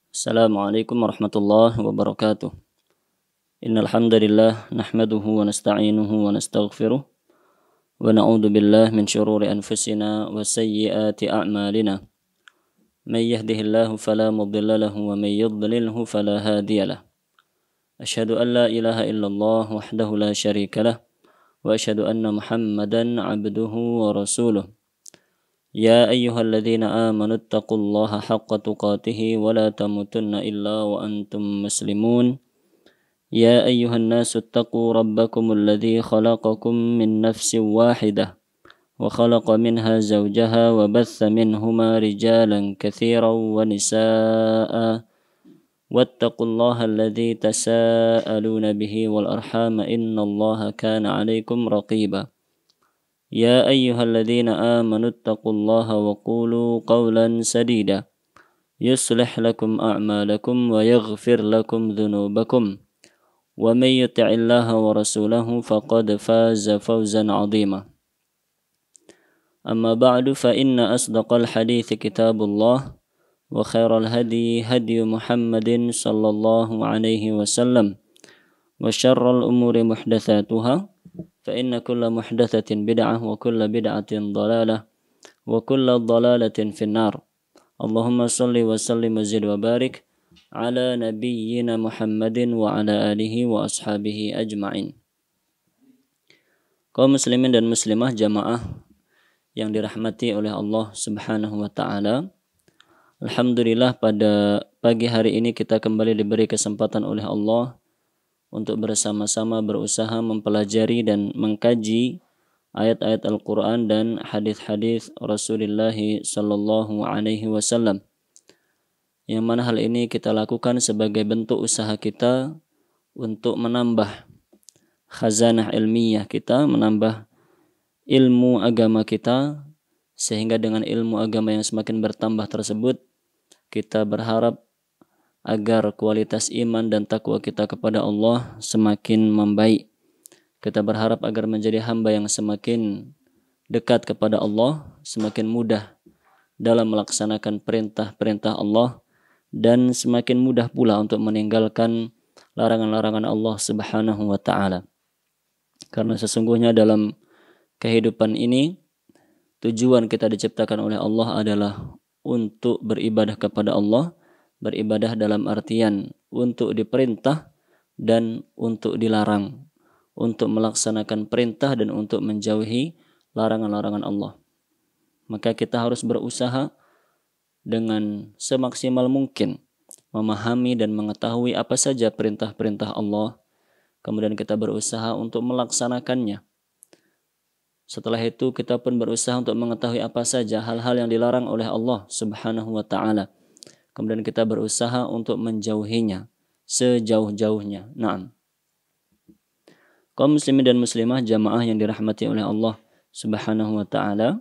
Assalamualaikum warahmatullahi wabarakatuh. Innal hamdalillah nahmaduhu wa nasta'inuhu wa nastaghfiruh wa na'udzu billahi min shururi anfusina wa sayyiati a'malina. May yahdihillahu fala mudilla lahu wa may yudlilhu fala hadiyalah. Asyhadu an la ilaha illallah wahdahu la syarika lah wa asyhadu anna Muhammadan 'abduhu wa rasuluh. يا أيها الذين آمنوا اتقوا الله حق تقاته ولا تموتن إلا وأنتم مسلمون يا أيها الناس اتقوا ربكم الذي خلقكم من نفس واحدة وخلق منها زوجها وبث منهما رجالا كثيرا ونساء واتقوا الله الذي تساءلون به والأرحام إن الله كان عليكم رقيبا يا أيها الذين آمنوا اتقوا الله وقولوا قولا سديدا يصلح لكم أعمالكم ويغفر لكم ذنوبكم ومن يطع الله ورسوله فقد فاز فوزا عظيما أما بعد فإن أصدق الحديث كتاب الله وخير الهدي هدي محمد صلى الله عليه وسلم وشر الأمور محدثاتها فإن كل محدثة بدعة وكل بدعة ضلالة وكل ضلالة في النار اللهم صل وسلم وزد وبارك على نبينا محمد وعلى آله وأصحابه أجمعين. Kaum muslimin dan muslimah jamaah yang dirahmati oleh Allah Subhanahu wa taala. Alhamdulillah pada pagi hari ini kita kembali diberi kesempatan oleh Allah untuk bersama-sama berusaha mempelajari dan mengkaji ayat-ayat Al-Quran dan hadis-hadis Rasulullah sallallahu alaihi wasallam. Yang mana hal ini kita lakukan sebagai bentuk usaha kita untuk menambah khazanah ilmiah kita, menambah ilmu agama kita, sehingga dengan ilmu agama yang semakin bertambah tersebut kita berharap agar kualitas iman dan takwa kita kepada Allah semakin membaik. Kita berharap agar menjadi hamba yang semakin dekat kepada Allah, semakin mudah dalam melaksanakan perintah-perintah Allah, dan semakin mudah pula untuk meninggalkan larangan-larangan Allah Subhanahu wa ta'ala. Karena sesungguhnya dalam kehidupan ini, tujuan kita diciptakan oleh Allah adalah untuk beribadah kepada Allah, beribadah dalam artian untuk diperintah dan untuk dilarang, untuk melaksanakan perintah dan untuk menjauhi larangan-larangan Allah. Maka kita harus berusaha dengan semaksimal mungkin memahami dan mengetahui apa saja perintah-perintah Allah, kemudian kita berusaha untuk melaksanakannya. Setelah itu kita pun berusaha untuk mengetahui apa saja hal-hal yang dilarang oleh Allah Subhanahu wa ta'ala. Kemudian kita berusaha untuk menjauhinya sejauh-jauhnya. Naam. Kaum muslimin dan muslimah jamaah yang dirahmati oleh Allah Subhanahu wa ta'ala.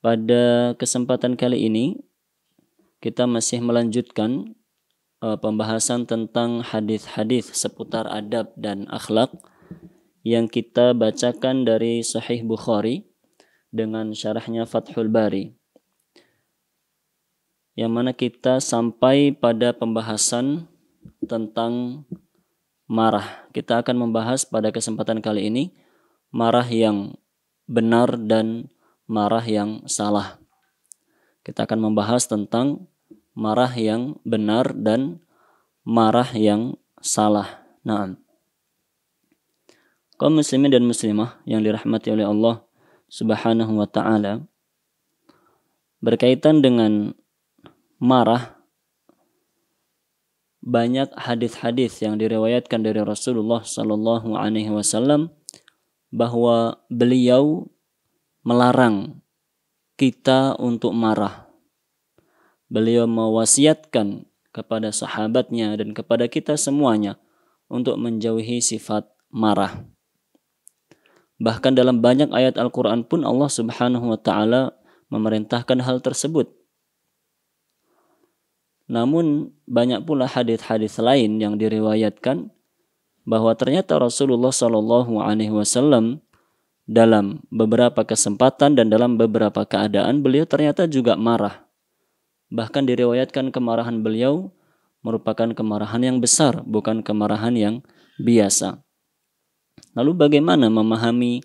Pada kesempatan kali ini kita masih melanjutkan pembahasan tentang hadis-hadis seputar adab dan akhlak yang kita bacakan dari Sahih Bukhari dengan syarahnya Fathul Bari. Yang mana kita sampai pada pembahasan tentang marah. Kita akan membahas pada kesempatan kali ini marah yang benar dan marah yang salah. Kita akan membahas tentang marah yang benar dan marah yang salah. Naam. Kaum muslimin dan muslimah yang dirahmati oleh Allah Subhanahu wa ta'ala, berkaitan dengan marah, banyak hadis-hadis yang diriwayatkan dari Rasulullah sallallahu alaihi wasallam bahwa beliau melarang kita untuk marah. Beliau mewasiatkan kepada sahabatnya dan kepada kita semuanya untuk menjauhi sifat marah. Bahkan dalam banyak ayat Al-Quran pun Allah Subhanahu wa ta'ala memerintahkan hal tersebut. Namun banyak pula hadis-hadis lain yang diriwayatkan bahwa ternyata Rasulullah sallallahu alaihi wasallam dalam beberapa kesempatan dan dalam beberapa keadaan beliau ternyata juga marah. Bahkan diriwayatkan kemarahan beliau merupakan kemarahan yang besar, bukan kemarahan yang biasa. Lalu bagaimana memahami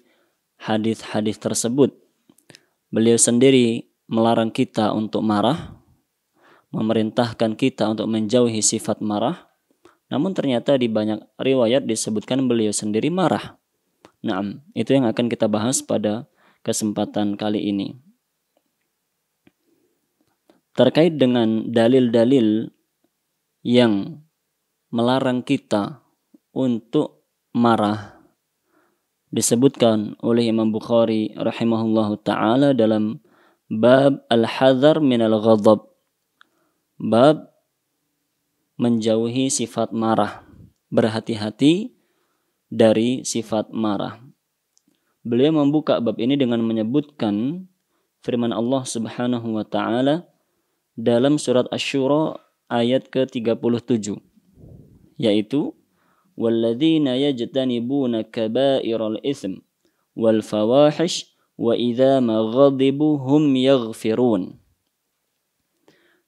hadis-hadis tersebut? Beliau sendiri melarang kita untuk marah, memerintahkan kita untuk menjauhi sifat marah. Namun ternyata di banyak riwayat disebutkan beliau sendiri marah. Nah, itu yang akan kita bahas pada kesempatan kali ini. Terkait dengan dalil-dalil yang melarang kita untuk marah, disebutkan oleh Imam Bukhari rahimahullahu ta'ala dalam bab al-hadhar min al-ghadab, bab menjauhi sifat marah, berhati-hati dari sifat marah. Beliau membuka bab ini dengan menyebutkan firman Allah Subhanahu wa ta'ala dalam surat Asy-Syura ayat ke-37, yaitu walladzina yajtanibuna kaba'iral itsm wal fawahish wa idza ma ghadibu hum yaghfirun.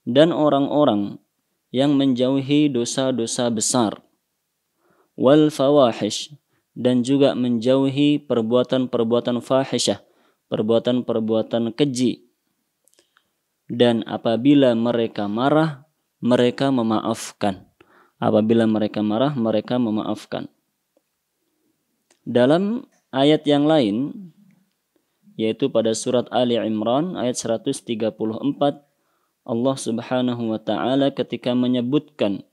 Dan orang-orang yang menjauhi dosa-dosa besar, wal fawahish, dan juga menjauhi perbuatan-perbuatan fahisyah, perbuatan-perbuatan keji. Dan apabila mereka marah, mereka memaafkan. Apabila mereka marah, mereka memaafkan. Dalam ayat yang lain, yaitu pada surat Ali Imran ayat 134, Allah Subhanahu wa ta'ala ketika menyebutkan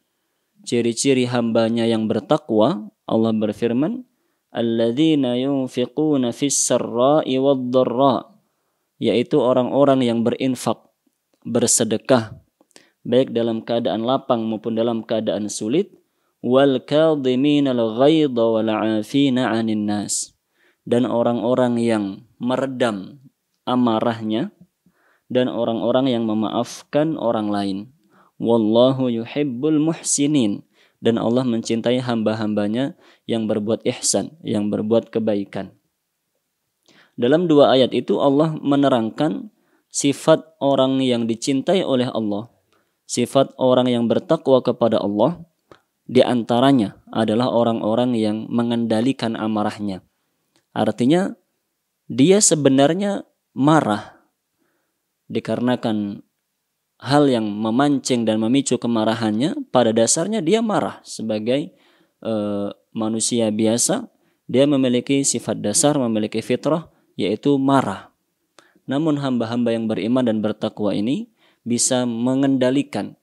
ciri-ciri hambanya yang bertakwa, Allah berfirman, alladzina yunfiquna fis sarra'i wad dharra, yaitu orang-orang yang berinfak, bersedekah, baik dalam keadaan lapang maupun dalam keadaan sulit, wal kadhiminal ghaidha wal 'afina 'anil nas, dan orang-orang yang meredam amarahnya dan orang-orang yang memaafkan orang lain. Wallahu yuhibbul muhsinin, dan Allah mencintai hamba-hambanya yang berbuat ihsan, yang berbuat kebaikan. Dalam dua ayat itu Allah menerangkan sifat orang yang dicintai oleh Allah, sifat orang yang bertakwa kepada Allah, di antaranya adalah orang-orang yang mengendalikan amarahnya. Artinya dia sebenarnya marah dikarenakan hal yang memancing dan memicu kemarahannya. Pada dasarnya dia marah sebagai manusia biasa. Dia memiliki sifat dasar, memiliki fitrah, yaitu marah. Namun hamba-hamba yang beriman dan bertakwa ini bisa mengendalikan,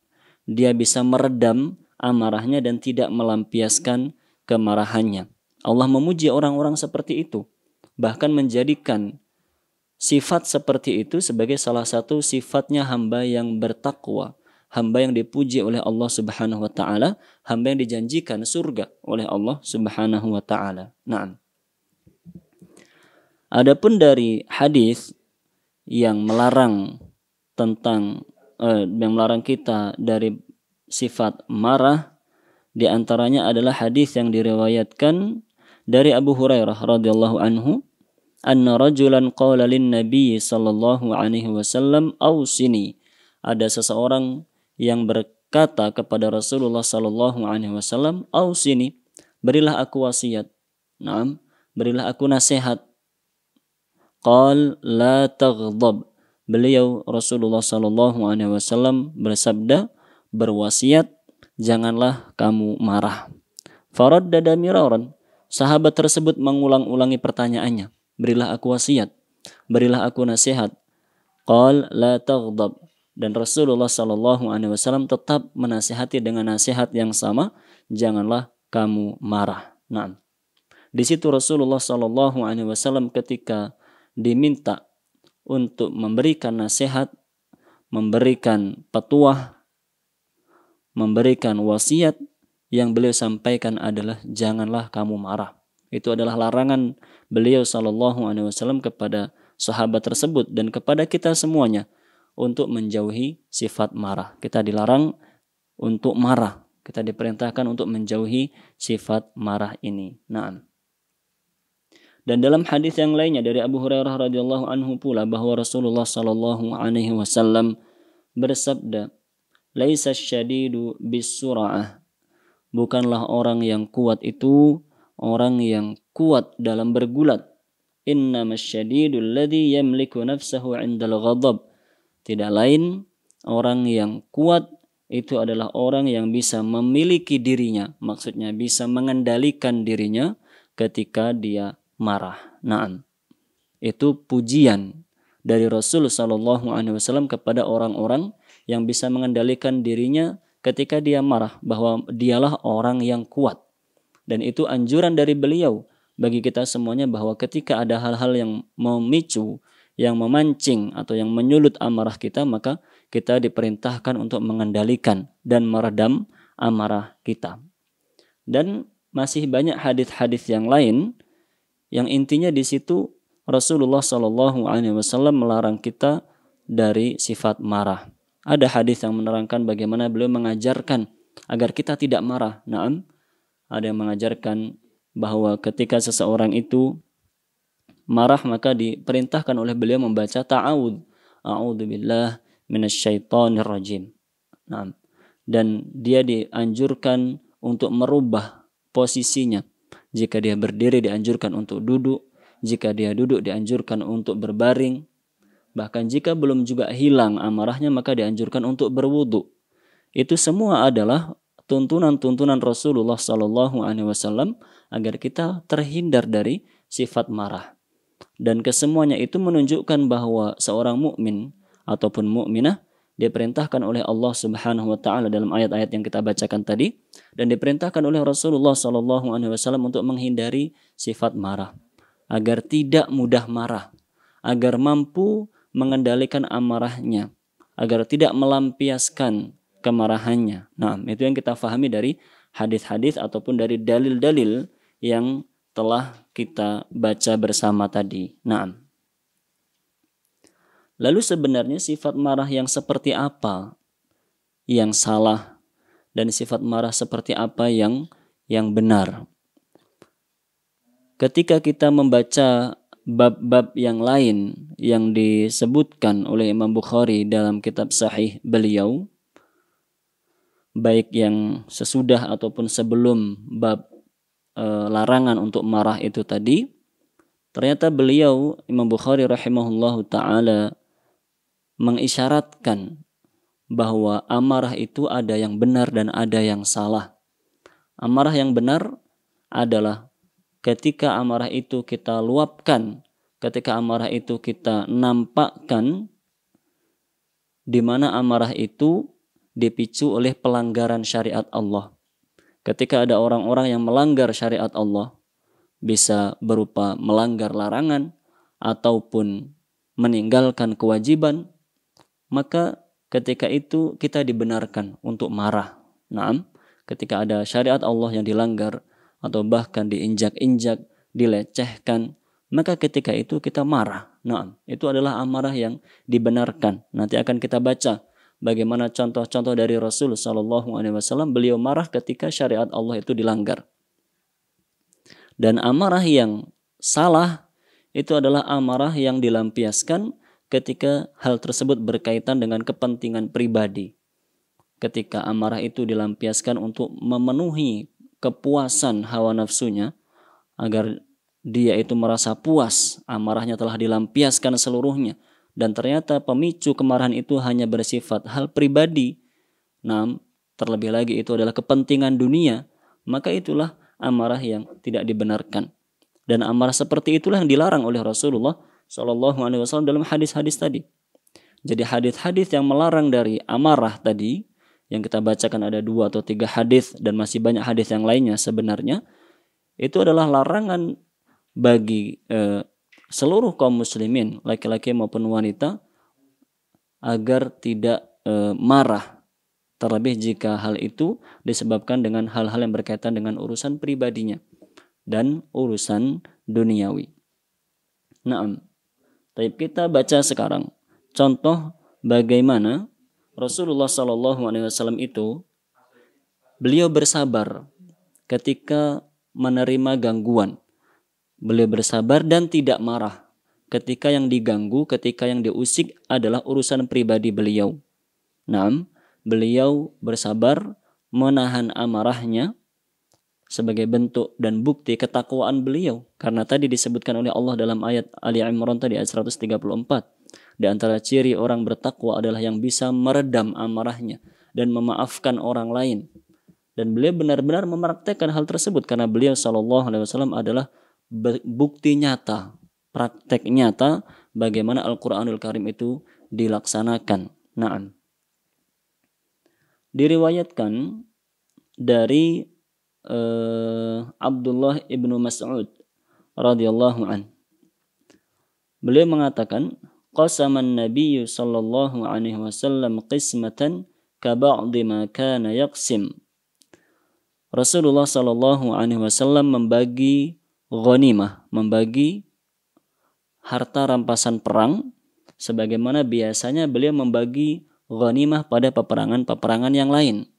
dia bisa meredam amarahnya dan tidak melampiaskan kemarahannya. Allah memuji orang-orang seperti itu, bahkan menjadikan sifat seperti itu sebagai salah satu sifatnya hamba yang bertakwa, hamba yang dipuji oleh Allah Subhanahu wa ta'ala, hamba yang dijanjikan surga oleh Allah Subhanahu wa ta'ala. Naam. Adapun dari hadis yang melarang yang melarang kita dari sifat marah, di antaranya adalah hadis yang diriwayatkan dari Abu Hurairah radhiyallahu anhu, anna rajulan qala lin nabiy sallallahu alaihi wasallam ausini. Ada seseorang yang berkata kepada Rasulullah sallallahu alaihi wasallam, ausini, berilah aku wasiat. Naam, berilah aku nasihat. Qal la taghdab. Beliau Rasulullah sallallahu alaihi wasallam bersabda, berwasiat, janganlah kamu marah. Faraddada miraran. Sahabat tersebut mengulang-ulangi pertanyaannya, berilah aku wasiat, berilah aku nasihat. Qal la taghdab. Dan Rasulullah sallallahu alaihi wasallam tetap menasihati dengan nasihat yang sama, janganlah kamu marah. Nah, di situ Rasulullah sallallahu alaihi wasallam ketika diminta untuk memberikan nasihat, memberikan petuah, memberikan wasiat, yang beliau sampaikan adalah janganlah kamu marah. Itu adalah larangan beliau sallallahu alaihi wasallam kepada sahabat tersebut dan kepada kita semuanya untuk menjauhi sifat marah. Kita dilarang untuk marah. Kita diperintahkan untuk menjauhi sifat marah ini. Naam. Dan dalam hadis yang lainnya dari Abu Hurairah radhiyallahu anhu pula bahwa Rasulullah sallallahu alaihi wasallam bersabda, "Laisa syadidu bisura'ah." Bukanlah orang yang kuat itu orang yang kuat dalam bergulat. Innamas syadidul ladzi yamliku nafsahu 'indal ghadab. Tidak lain orang yang kuat itu adalah orang yang bisa memiliki dirinya, maksudnya bisa mengendalikan dirinya ketika dia marah. Naam. Itu pujian dari Rasul sallallahu alaihi wasallam kepada orang-orang yang bisa mengendalikan dirinya ketika dia marah, bahwa dialah orang yang kuat. Dan itu anjuran dari beliau bagi kita semuanya, bahwa ketika ada hal-hal yang memicu, yang memancing atau yang menyulut amarah kita, maka kita diperintahkan untuk mengendalikan dan meredam amarah kita. Dan masih banyak hadis-hadis yang lain yang intinya di situ Rasulullah Shallallahu Alaihi Wasallam melarang kita dari sifat marah. Ada hadis yang menerangkan bagaimana beliau mengajarkan agar kita tidak marah. Naam, ada yang mengajarkan bahwa ketika seseorang itu marah maka diperintahkan oleh beliau membaca ta'awudz. A'udzubillah minasyaitonir rajim. Naam. Dan dia dianjurkan untuk merubah posisinya. Jika dia berdiri dianjurkan untuk duduk, jika dia duduk dianjurkan untuk berbaring. Bahkan jika belum juga hilang amarahnya maka dianjurkan untuk berwudu. Itu semua adalah tuntunan-tuntunan Rasulullah Sallallahu Alaihi Wasallam agar kita terhindar dari sifat marah. Dan kesemuanya itu menunjukkan bahwa seorang mukmin ataupun mukminah diperintahkan oleh Allah Subhanahu Wa Taala dalam ayat-ayat yang kita bacakan tadi, dan diperintahkan oleh Rasulullah Sallallahu Alaihi Wasallam untuk menghindari sifat marah, agar tidak mudah marah, agar mampu mengendalikan amarahnya, agar tidak melampiaskan kemarahannya. Nah, itu yang kita fahami dari hadis-hadis ataupun dari dalil-dalil yang telah kita baca bersama tadi. Nah, lalu sebenarnya sifat marah yang seperti apa yang salah dan sifat marah seperti apa yang benar? Ketika kita membaca bab-bab yang lain yang disebutkan oleh Imam Bukhari dalam kitab sahih beliau, baik yang sesudah ataupun sebelum bab larangan untuk marah itu tadi, ternyata beliau Imam Bukhari rahimahullahu ta'ala mengisyaratkan bahwa amarah itu ada yang benar dan ada yang salah. Amarah yang benar adalah ketika amarah itu kita luapkan, ketika amarah itu kita nampakkan, di mana amarah itu dipicu oleh pelanggaran syariat Allah. Ketika ada orang-orang yang melanggar syariat Allah, bisa berupa melanggar larangan ataupun meninggalkan kewajiban, maka ketika itu kita dibenarkan untuk marah. Naam, ketika ada syariat Allah yang dilanggar atau bahkan diinjak-injak, dilecehkan, maka ketika itu kita marah. Naam, itu adalah amarah yang dibenarkan. Nanti akan kita baca bagaimana contoh-contoh dari Rasul Sallallahu Alaihi Wasallam, beliau marah ketika syariat Allah itu dilanggar. Dan amarah yang salah itu adalah amarah yang dilampiaskan ketika hal tersebut berkaitan dengan kepentingan pribadi. Ketika amarah itu dilampiaskan untuk memenuhi kepuasan hawa nafsunya, agar dia itu merasa puas, amarahnya telah dilampiaskan seluruhnya, dan ternyata pemicu kemarahan itu hanya bersifat hal pribadi. Nah, terlebih lagi itu adalah kepentingan dunia, maka itulah amarah yang tidak dibenarkan. Dan amarah seperti itulah yang dilarang oleh Rasulullah Shallallahu Alaihi Wasallam dalam hadis-hadis tadi. Jadi hadis-hadis yang melarang dari amarah tadi, yang kita bacakan ada 2 atau 3 hadis dan masih banyak hadis yang lainnya sebenarnya, itu adalah larangan bagi seluruh kaum muslimin, laki-laki maupun wanita, agar tidak marah, terlebih jika hal itu disebabkan dengan hal-hal yang berkaitan dengan urusan pribadinya dan urusan duniawi. Naam. Tapi kita baca sekarang contoh bagaimana Rasulullah SAW itu beliau bersabar ketika menerima gangguan. Beliau bersabar dan tidak marah ketika yang diganggu, ketika yang diusik adalah urusan pribadi beliau. Naam, beliau bersabar menahan amarahnya sebagai bentuk dan bukti ketakwaan beliau. Karena tadi disebutkan oleh Allah dalam ayat Ali Imran tadi ayat 134. Di antara ciri orang bertakwa adalah yang bisa meredam amarahnya dan memaafkan orang lain. Dan beliau benar-benar mempraktekkan hal tersebut karena beliau SAW adalah bukti nyata, praktek nyata bagaimana Al-Quranul Karim itu dilaksanakan. Naam. Diriwayatkan dari Abdullah ibnu Mas'ud radhiyallahu an. Beliau mengatakan, qasaman Nabi sallallahu alaihi wasallam qismatan ka ba'di ma kana yaqsim. Rasulullah sallallahu alaihi wasallam membagi ghanimah, membagi harta rampasan perang sebagaimana biasanya beliau membagi ghanimah pada peperangan-peperangan yang lain.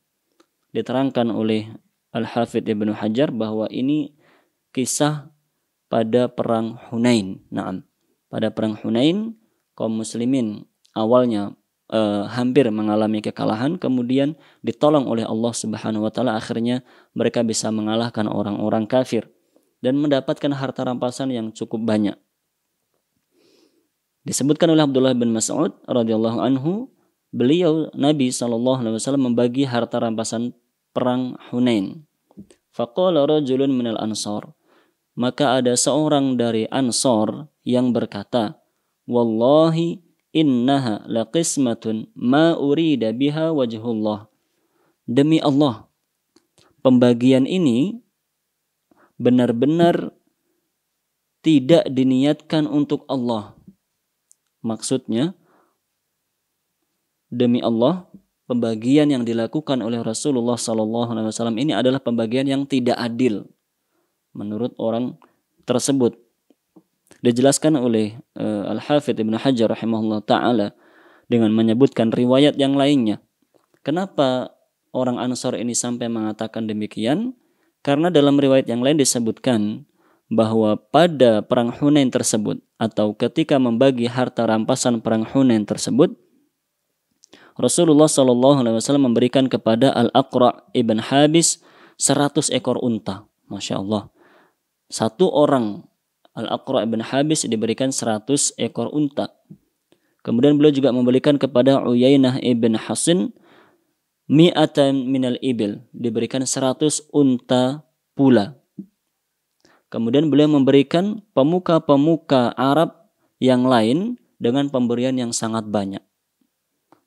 Diterangkan oleh Al-Hafidh Ibnu Hajar bahwa ini kisah pada perang Hunain. Naam. Pada perang Hunain, kaum muslimin awalnya hampir mengalami kekalahan, kemudian ditolong oleh Allah Subhanahu wa taala, akhirnya mereka bisa mengalahkan orang-orang kafir dan mendapatkan harta rampasan yang cukup banyak. Disebutkan oleh Abdullah bin Mas'ud radhiyallahu anhu, beliau Nabi SAW membagi harta rampasan perang Hunain. Faqala rajulun minal ansar. Maka ada seorang dari Ansor yang berkata, wallahi innaha laqismatun ma urida biha wajhullah. Demi Allah, pembagian ini benar-benar tidak diniatkan untuk Allah. Maksudnya, demi Allah, pembagian yang dilakukan oleh Rasulullah SAW ini adalah pembagian yang tidak adil menurut orang tersebut. Dijelaskan oleh Al-Hafidh Ibnu Hajar rahimahullah ta'ala dengan menyebutkan riwayat yang lainnya. Kenapa orang Ansor ini sampai mengatakan demikian? Karena dalam riwayat yang lain disebutkan bahwa pada perang Hunain tersebut atau ketika membagi harta rampasan perang Hunain tersebut, Rasulullah SAW memberikan kepada Al-Aqra' ibn Habis 100 ekor unta. Masya Allah. Satu orang Al-Aqra' ibn Habis diberikan 100 ekor unta. Kemudian beliau juga memberikan kepada Uyainah ibn Hasin mi'atan minal ibil, diberikan 100 unta pula. Kemudian beliau memberikan pemuka-pemuka Arab yang lain dengan pemberian yang sangat banyak.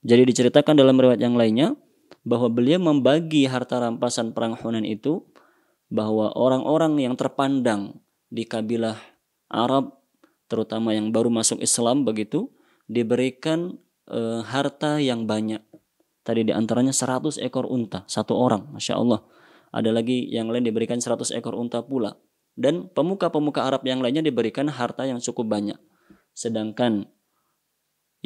Jadi diceritakan dalam riwayat yang lainnya bahwa beliau membagi harta rampasan perang Hunain itu, bahwa orang-orang yang terpandang di kabilah Arab, terutama yang baru masuk Islam begitu, diberikan harta yang banyak. Tadi diantaranya 100 ekor unta, satu orang, Masya Allah. Ada lagi yang lain diberikan 100 ekor unta pula. Dan pemuka-pemuka Arab yang lainnya diberikan harta yang cukup banyak. Sedangkan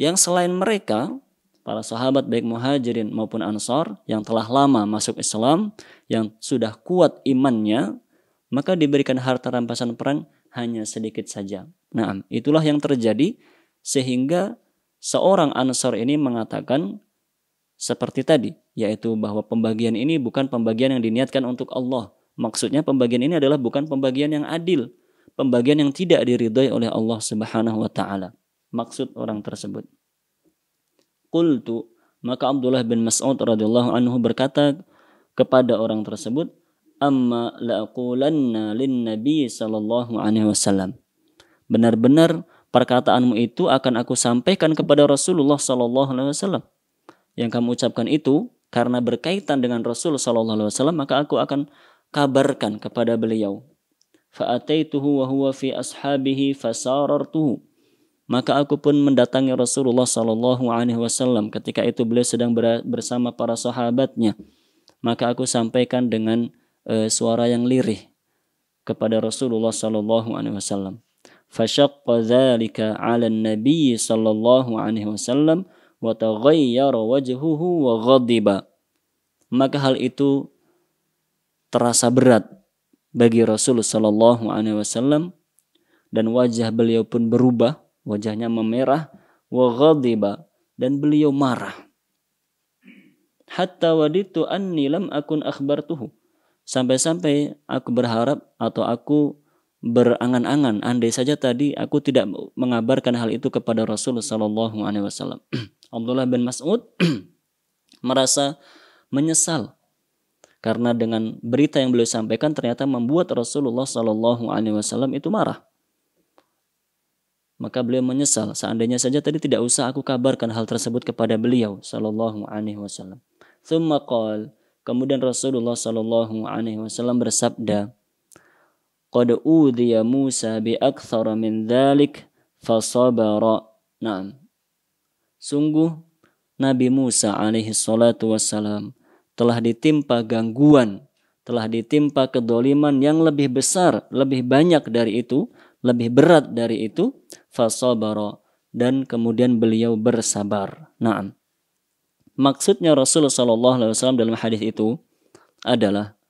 yang selain mereka, para sahabat baik muhajirin maupun ansar yang telah lama masuk Islam, yang sudah kuat imannya, maka diberikan harta rampasan perang hanya sedikit saja. Nah, itulah yang terjadi sehingga seorang Ansar ini mengatakan seperti tadi, yaitu bahwa pembagian ini bukan pembagian yang diniatkan untuk Allah. Maksudnya pembagian ini adalah bukan pembagian yang adil, pembagian yang tidak diridhai oleh Allah Subhanahu wa taala. Maksud orang tersebut. Qultu, maka Abdullah bin Mas'ud radhiyallahu anhu berkata kepada orang tersebut, amma la'aqulanna lin-nabi sallallahu alaihi wasallam. Benar-benar perkataanmu itu akan aku sampaikan kepada Rasulullah sallallahu alaihi wasallam. Yang kamu ucapkan itu karena berkaitan dengan Rasul sallallahu alaihi wasallam, maka aku akan kabarkan kepada beliau. Fa ataituhu wa huwa fi ashabihi fasarartuhu. Maka aku pun mendatangi Rasulullah sallallahu alaihi wasallam ketika itu beliau sedang bersama para sahabatnya. Maka aku sampaikan dengan suara yang lirih kepada Rasulullah sallallahu alaihi wasallam. Fashaqqa dzalika 'ala an-nabiy sallallahu alaihi wasallam wa taghayyara wajhuhu wa ghadiba. Maka hal itu terasa berat bagi Rasul sallallahu alaihi wasallam dan wajah beliau pun berubah, wajahnya memerah, wa ghadiba, dan beliau marah. hatta waditu anni lam akun akhbartuhu. Sampai-sampai aku berharap atau aku berangan-angan andai saja tadi aku tidak mengabarkan hal itu kepada Rasul sallallahu alaihi wasallam. Abdullah bin Mas'ud merasa menyesal karena dengan berita yang beliau sampaikan ternyata membuat Rasulullah sallallahu alaihi wasallam itu marah. Maka beliau menyesal, seandainya saja tadi tidak usah aku kabarkan hal tersebut kepada beliau sallallahu alaihi wasallam. Tsumma qala, kemudian Rasulullah sallallahu alaihi wasallam bersabda, qad udhiya Musa bi aktsara min dzalik fasabara. Naam. Sungguh Nabi Musa alaihi salatu wassalam telah ditimpa gangguan, telah ditimpa kedoliman yang lebih besar, lebih banyak dari itu, lebih berat dari itu, fasabara, dan kemudian beliau bersabar. Naam. Maksudnya Rasulullah SAW dalam hadis itu adalah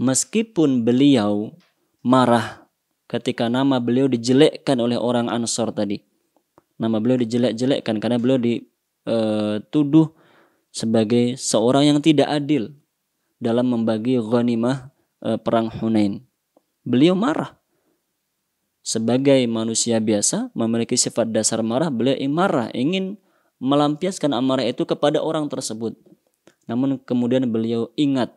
meskipun beliau marah ketika nama beliau dijelekkan oleh orang Ansor tadi. Nama beliau dijelek-jelekkan karena beliau dituduh sebagai seorang yang tidak adil dalam membagi ghanimah perang Hunain. Beliau marah. Sebagai manusia biasa memiliki sifat dasar marah, beliau marah, ingin melampiaskan amarah itu kepada orang tersebut. Namun kemudian beliau ingat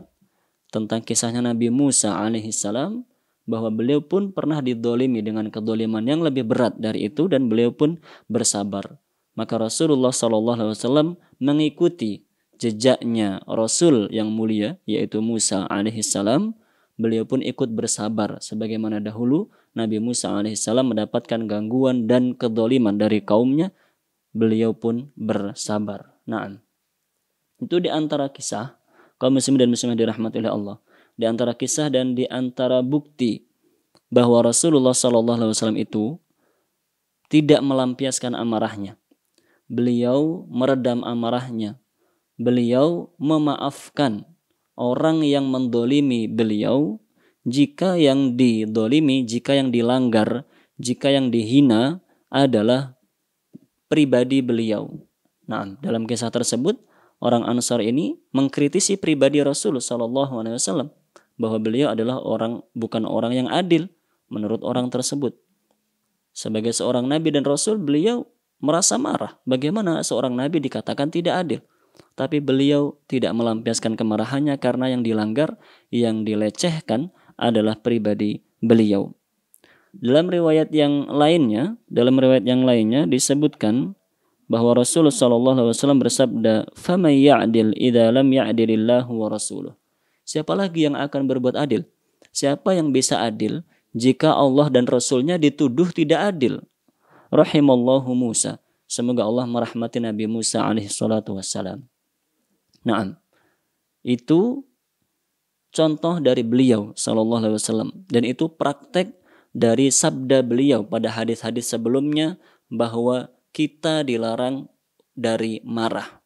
tentang kisahnya Nabi Musa alaihissalam, bahwa beliau pun pernah didolimi dengan kedoliman yang lebih berat dari itu dan beliau pun bersabar. Maka Rasulullah SAW mengikuti jejaknya Rasul yang mulia yaitu Musa alaihissalam. Beliau pun ikut bersabar sebagaimana dahulu Nabi Musa alaihissalam mendapatkan gangguan dan kedoliman dari kaumnya, beliau pun bersabar. Nah, itu di antara kisah kaum muslimin dan muslimah dirahmati oleh Allah. Di antara kisah dan di antara bukti bahwa Rasulullah SAW itu tidak melampiaskan amarahnya. Beliau meredam amarahnya. Beliau memaafkan orang yang mendolimi beliau jika yang didolimi, jika yang dilanggar, jika yang dihina adalah pribadi beliau. Nah, dalam kisah tersebut orang Ansar ini mengkritisi pribadi Rasul SAW bahwa beliau adalah bukan orang yang adil menurut orang tersebut. Sebagai seorang nabi dan rasul, beliau merasa marah. Bagaimana seorang nabi dikatakan tidak adil? Tapi beliau tidak melampiaskan kemarahannya karena yang dilanggar, yang dilecehkan adalah pribadi beliau. Dalam riwayat yang lainnya disebutkan bahwa Rasulullah SAW bersabda, "Faman ya'dil idza lam ya'dilillahu wa rasuluh." Siapa lagi yang akan berbuat adil? Siapa yang bisa adil jika Allah dan Rasulnya dituduh tidak adil? Rahimallahu Musa. Semoga Allah merahmati Nabi Musa alaihi salatu wassalam. Naam. Itu contoh dari beliau sallallahu alaihi wasallam, dan itu praktek dari sabda beliau pada hadis-hadis sebelumnya bahwa kita dilarang dari marah.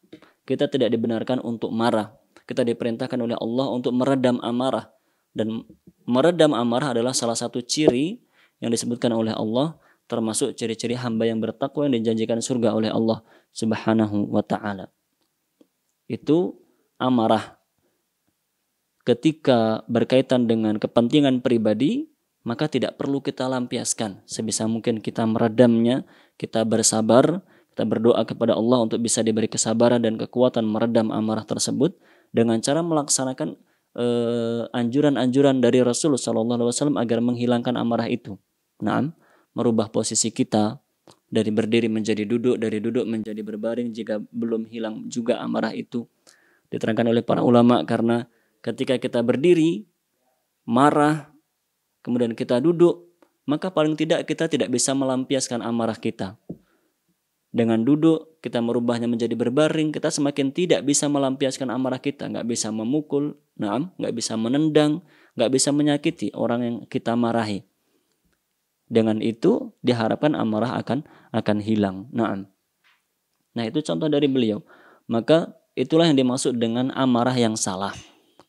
Kita tidak dibenarkan untuk marah. Kita diperintahkan oleh Allah untuk meredam amarah. Dan meredam amarah adalah salah satu ciri yang disebutkan oleh Allah, termasuk ciri-ciri hamba yang bertakwa yang dijanjikan surga oleh Allah Subhanahu wa ta'ala. Itu amarah. Ketika berkaitan dengan kepentingan pribadi, maka tidak perlu kita lampiaskan. Sebisa mungkin kita meredamnya, kita bersabar, kita berdoa kepada Allah untuk bisa diberi kesabaran dan kekuatan meredam amarah tersebut dengan cara melaksanakan anjuran-anjuran dari Rasulullah SAW agar menghilangkan amarah itu. Naam, merubah posisi kita dari berdiri menjadi duduk, dari duduk menjadi berbaring jika belum hilang juga amarah itu. Diterangkan oleh para ulama karena ketika kita berdiri marah kemudian kita duduk, maka paling tidak kita tidak bisa melampiaskan amarah kita. Dengan duduk kita merubahnya menjadi berbaring, kita semakin tidak bisa melampiaskan amarah kita, nggak bisa memukul, nggak bisa menendang, nggak bisa menyakiti orang yang kita marahi. Dengan itu diharapkan amarah akan hilang. Nah itu contoh dari beliau. Maka itulah yang dimaksud dengan amarah yang salah.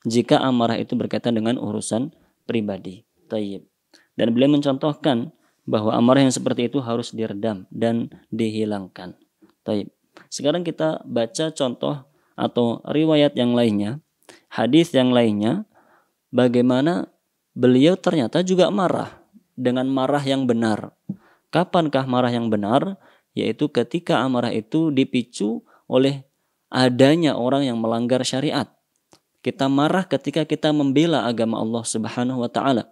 Jika amarah itu berkaitan dengan urusan pribadi. Tayyib. Dan beliau mencontohkan bahwa amarah yang seperti itu harus diredam dan dihilangkan. Tayyib. Sekarang kita baca contoh atau riwayat yang lainnya, hadis yang lainnya, bagaimana beliau ternyata juga marah dengan marah yang benar. Kapankah marah yang benar? Yaitu ketika amarah itu dipicu oleh adanya orang yang melanggar syariat. Kita marah ketika kita membela agama Allah Subhanahu wa taala.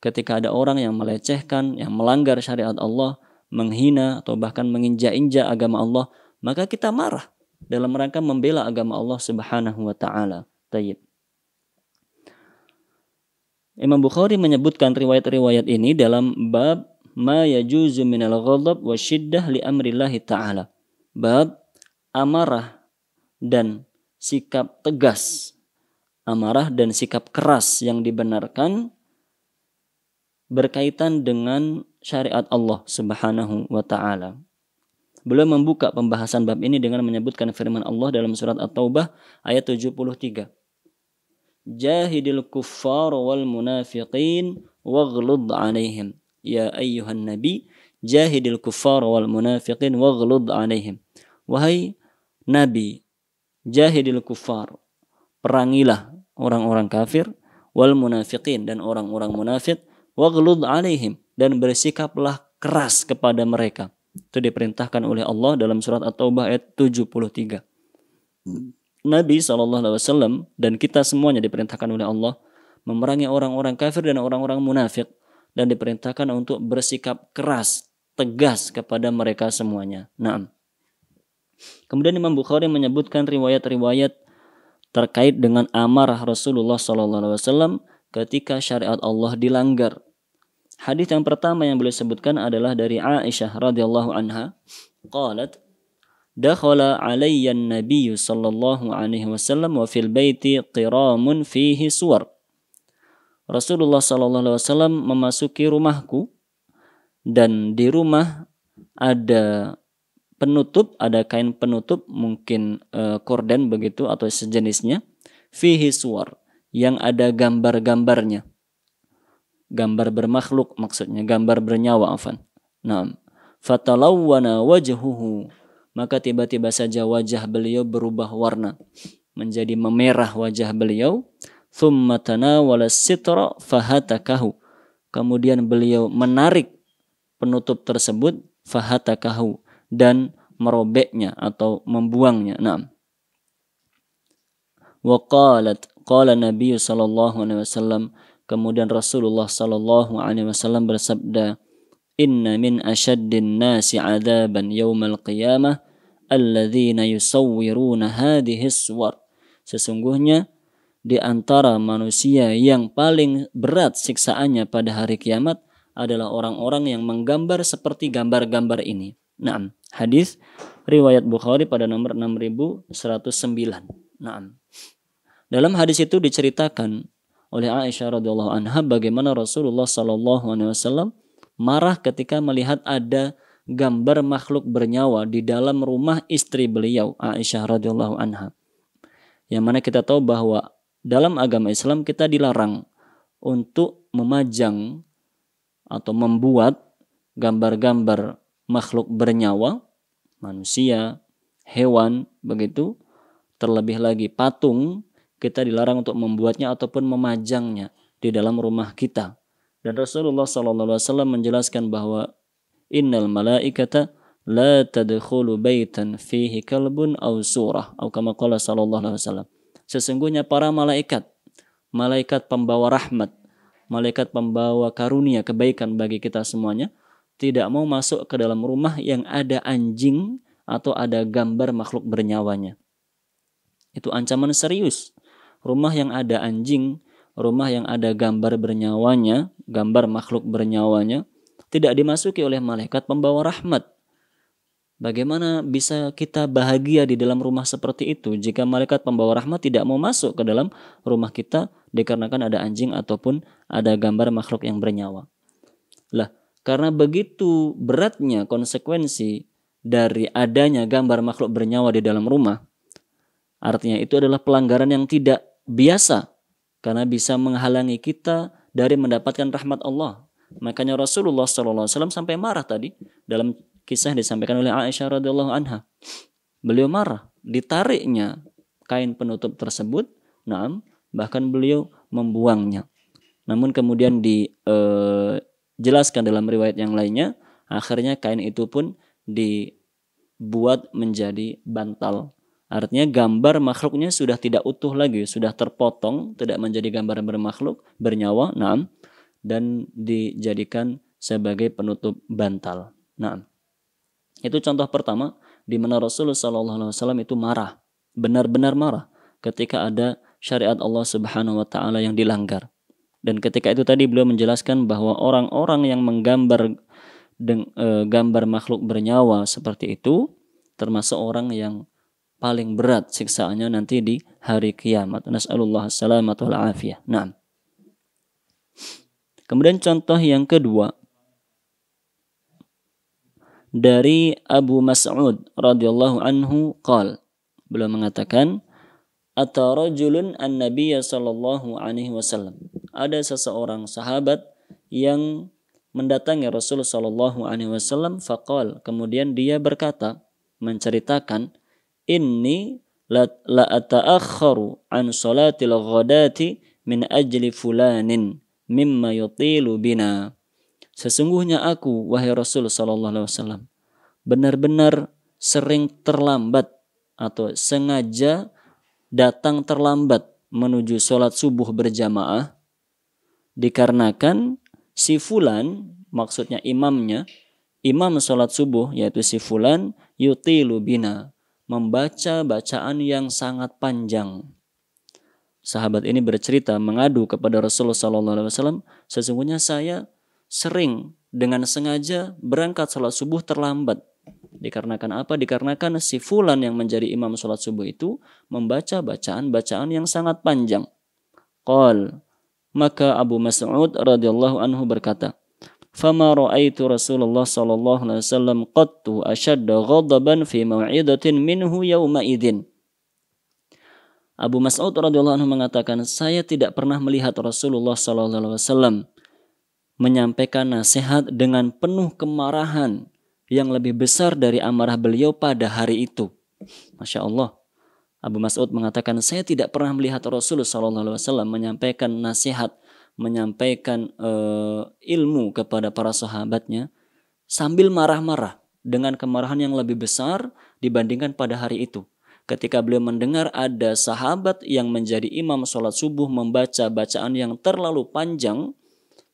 Ketika ada orang yang melecehkan, yang melanggar syariat Allah, menghina atau bahkan menginjak-injak agama Allah, maka kita marah dalam rangka membela agama Allah Subhanahu wa taala. Tayyib. Imam Bukhari menyebutkan riwayat-riwayat ini dalam bab ma yajuzu minal ghadab wa syiddah li amrillahi ta'ala. Bab amarah dan sikap tegas, amarah dan sikap keras yang dibenarkan berkaitan dengan syariat Allah Subhanahu wa taala. Beliau membuka pembahasan bab ini dengan menyebutkan firman Allah dalam surat At-Taubah ayat 73. Jahidil kuffar wal munafiqin waghlud 'alaihim. Ya ayyuhan nabi, jahidil kuffar wal munafiqin waghlud 'alaihim. Wahai nabi, jahidil kuffar, perangilah orang-orang kafir, wal munafiqin, dan orang-orang munafik, waghlud 'alaihim, dan bersikaplah keras kepada mereka. Itu diperintahkan oleh Allah dalam surat At-Taubah ayat 73. Nabi SAW dan kita semuanya diperintahkan oleh Allah memerangi orang-orang kafir dan orang-orang munafik, dan diperintahkan untuk bersikap keras, tegas kepada mereka semuanya. Naam. Kemudian Imam Bukhari menyebutkan riwayat-riwayat terkait dengan amarah Rasulullah SAW ketika syariat Allah dilanggar. Hadis yang pertama yang beliau sebutkan adalah dari Aisyah radhiyallahu anha. Qalat, dakhala alayya an-nabiy sallallahu alaihi wasallam wa fil baiti qiramun fihi suwar. Rasulullah sallallahu alaihi wasallam memasuki rumahku, dan di rumah ada penutup, ada kain penutup, mungkin korden begitu atau sejenisnya, fihi suwar, yang ada gambar-gambarnya. Gambar bermakhluk maksudnya, gambar bernyawa, afan. Naam. Fatalawwana wajhuhu, maka tiba-tiba saja wajah beliau berubah warna menjadi memerah wajah beliau. Thumma tanawala sitra fahatakahu, kemudian beliau menarik penutup tersebut, fahatakahu, dan merobeknya atau membuangnya. Naam. Wa qalat, qala Nabi sallallahu alaihi wasallam, kemudian Rasulullah sallallahu alaihi wasallam bersabda, inna min asyaddin nasi 'adzaban yaumal qiyamah alladzina yusawwiruna hadhihi suwar. Sesungguhnya di antara manusia yang paling berat siksaannya pada hari kiamat adalah orang-orang yang menggambar seperti gambar-gambar ini. Naam. Hadis riwayat Bukhari pada nomor 6109. Naam. Dalam hadis itu diceritakan oleh Aisyah radhiyallahu anha bagaimana Rasulullah sallallahu alaihi wasallam marah ketika melihat ada gambar makhluk bernyawa di dalam rumah istri beliau, Aisyah radhiyallahu anha. Yang mana kita tahu bahwa dalam agama Islam kita dilarang untuk memajang atau membuat gambar-gambar makhluk bernyawa, manusia, hewan, begitu. Terlebih lagi patung, kita dilarang untuk membuatnya ataupun memajangnya di dalam rumah kita. Dan Rasulullah SAW menjelaskan bahwa innal malaikata la tadkhulu baitan fihi kalbun aw surah, atau kama qala sallallahu alaihi wasallam. Sesungguhnya para malaikat, malaikat pembawa rahmat, malaikat pembawa karunia kebaikan bagi kita semuanya, tidak mau masuk ke dalam rumah yang ada anjing atau ada gambar makhluk bernyawanya. Itu ancaman serius. Rumah yang ada anjing, rumah yang ada gambar bernyawanya, gambar makhluk bernyawanya, tidak dimasuki oleh malaikat pembawa rahmat. Bagaimana bisa kita bahagia di dalam rumah seperti itu jika malaikat pembawa rahmat tidak mau masuk ke dalam rumah kita dikarenakan ada anjing ataupun ada gambar makhluk yang bernyawa. Lah, karena begitu beratnya konsekuensi dari adanya gambar makhluk bernyawa di dalam rumah, artinya itu adalah pelanggaran yang tidak biasa karena bisa menghalangi kita dari mendapatkan rahmat Allah. Makanya Rasulullah SAW sampai marah tadi dalam kisah yang disampaikan oleh Aisyah radhiyallahu anha. Beliau marah, ditariknya kain penutup tersebut, bahkan beliau membuangnya. Namun kemudian dijelaskan dalam riwayat yang lainnya, akhirnya kain itu pun dibuat menjadi bantal. Artinya gambar makhluknya sudah tidak utuh lagi, sudah terpotong, tidak menjadi gambar bermakhluk, bernyawa, dan dijadikan sebagai penutup bantal. Itu contoh pertama di mana Rasulullah SAW itu marah, benar-benar marah ketika ada syariat Allah Subhanahu wa taala yang dilanggar. Dan ketika itu tadi beliau menjelaskan bahwa orang-orang yang menggambar gambar makhluk bernyawa seperti itu termasuk orang yang paling berat siksaannya nanti di hari kiamat. Nas'alullah as-salamata wal afiyah. Kemudian contoh yang kedua dari Abu Mas'ud radhiyallahu anhu qala, beliau mengatakan, ata rajulun an-nabiy sallallahu alaihi wasallam. Ada seseorang sahabat yang mendatangi Rasul sallallahu alaihi wasallam, faqal, kemudian dia berkata, menceritakan, inni la ata'akhkharu an salatil ghadati min ajli fulanin mimma yutilu bina. Sesungguhnya aku, wahai Rasul sallallahu alaihi wasallam, benar-benar sering terlambat atau sengaja datang terlambat menuju sholat subuh berjamaah dikarenakan si fulan, maksudnya imamnya, imam sholat subuh yaitu si fulan, yutilu bina, membaca bacaan yang sangat panjang. Sahabat ini bercerita mengadu kepada Rasulullah SAW, sesungguhnya saya sering dengan sengaja berangkat sholat subuh terlambat. Dikarenakan apa? Dikarenakan si fulan yang menjadi imam sholat subuh itu membaca bacaan-bacaan yang sangat panjang. Qal, maka Abu Mas'ud radhiyallahu anhu berkata, fama ra'aitu Rasulullah sallallahu alaihi wasallam qattu ashadda ghadaban fi mau'idatin minhu yawma idzin. Abu Mas'ud radhiyallahu anhu mengatakan, saya tidak pernah melihat Rasulullah sallallahu alaihi wasallam menyampaikan nasihat dengan penuh kemarahan yang lebih besar dari amarah beliau pada hari itu. Masya Allah. Abu Mas'ud mengatakan, saya tidak pernah melihat Rasulullah sallallahu alaihi wasallam menyampaikan nasihat, menyampaikan ilmu kepada para sahabatnya sambil marah-marah dengan kemarahan yang lebih besar dibandingkan pada hari itu. Ketika beliau mendengar ada sahabat yang menjadi imam sholat subuh membaca bacaan yang terlalu panjang,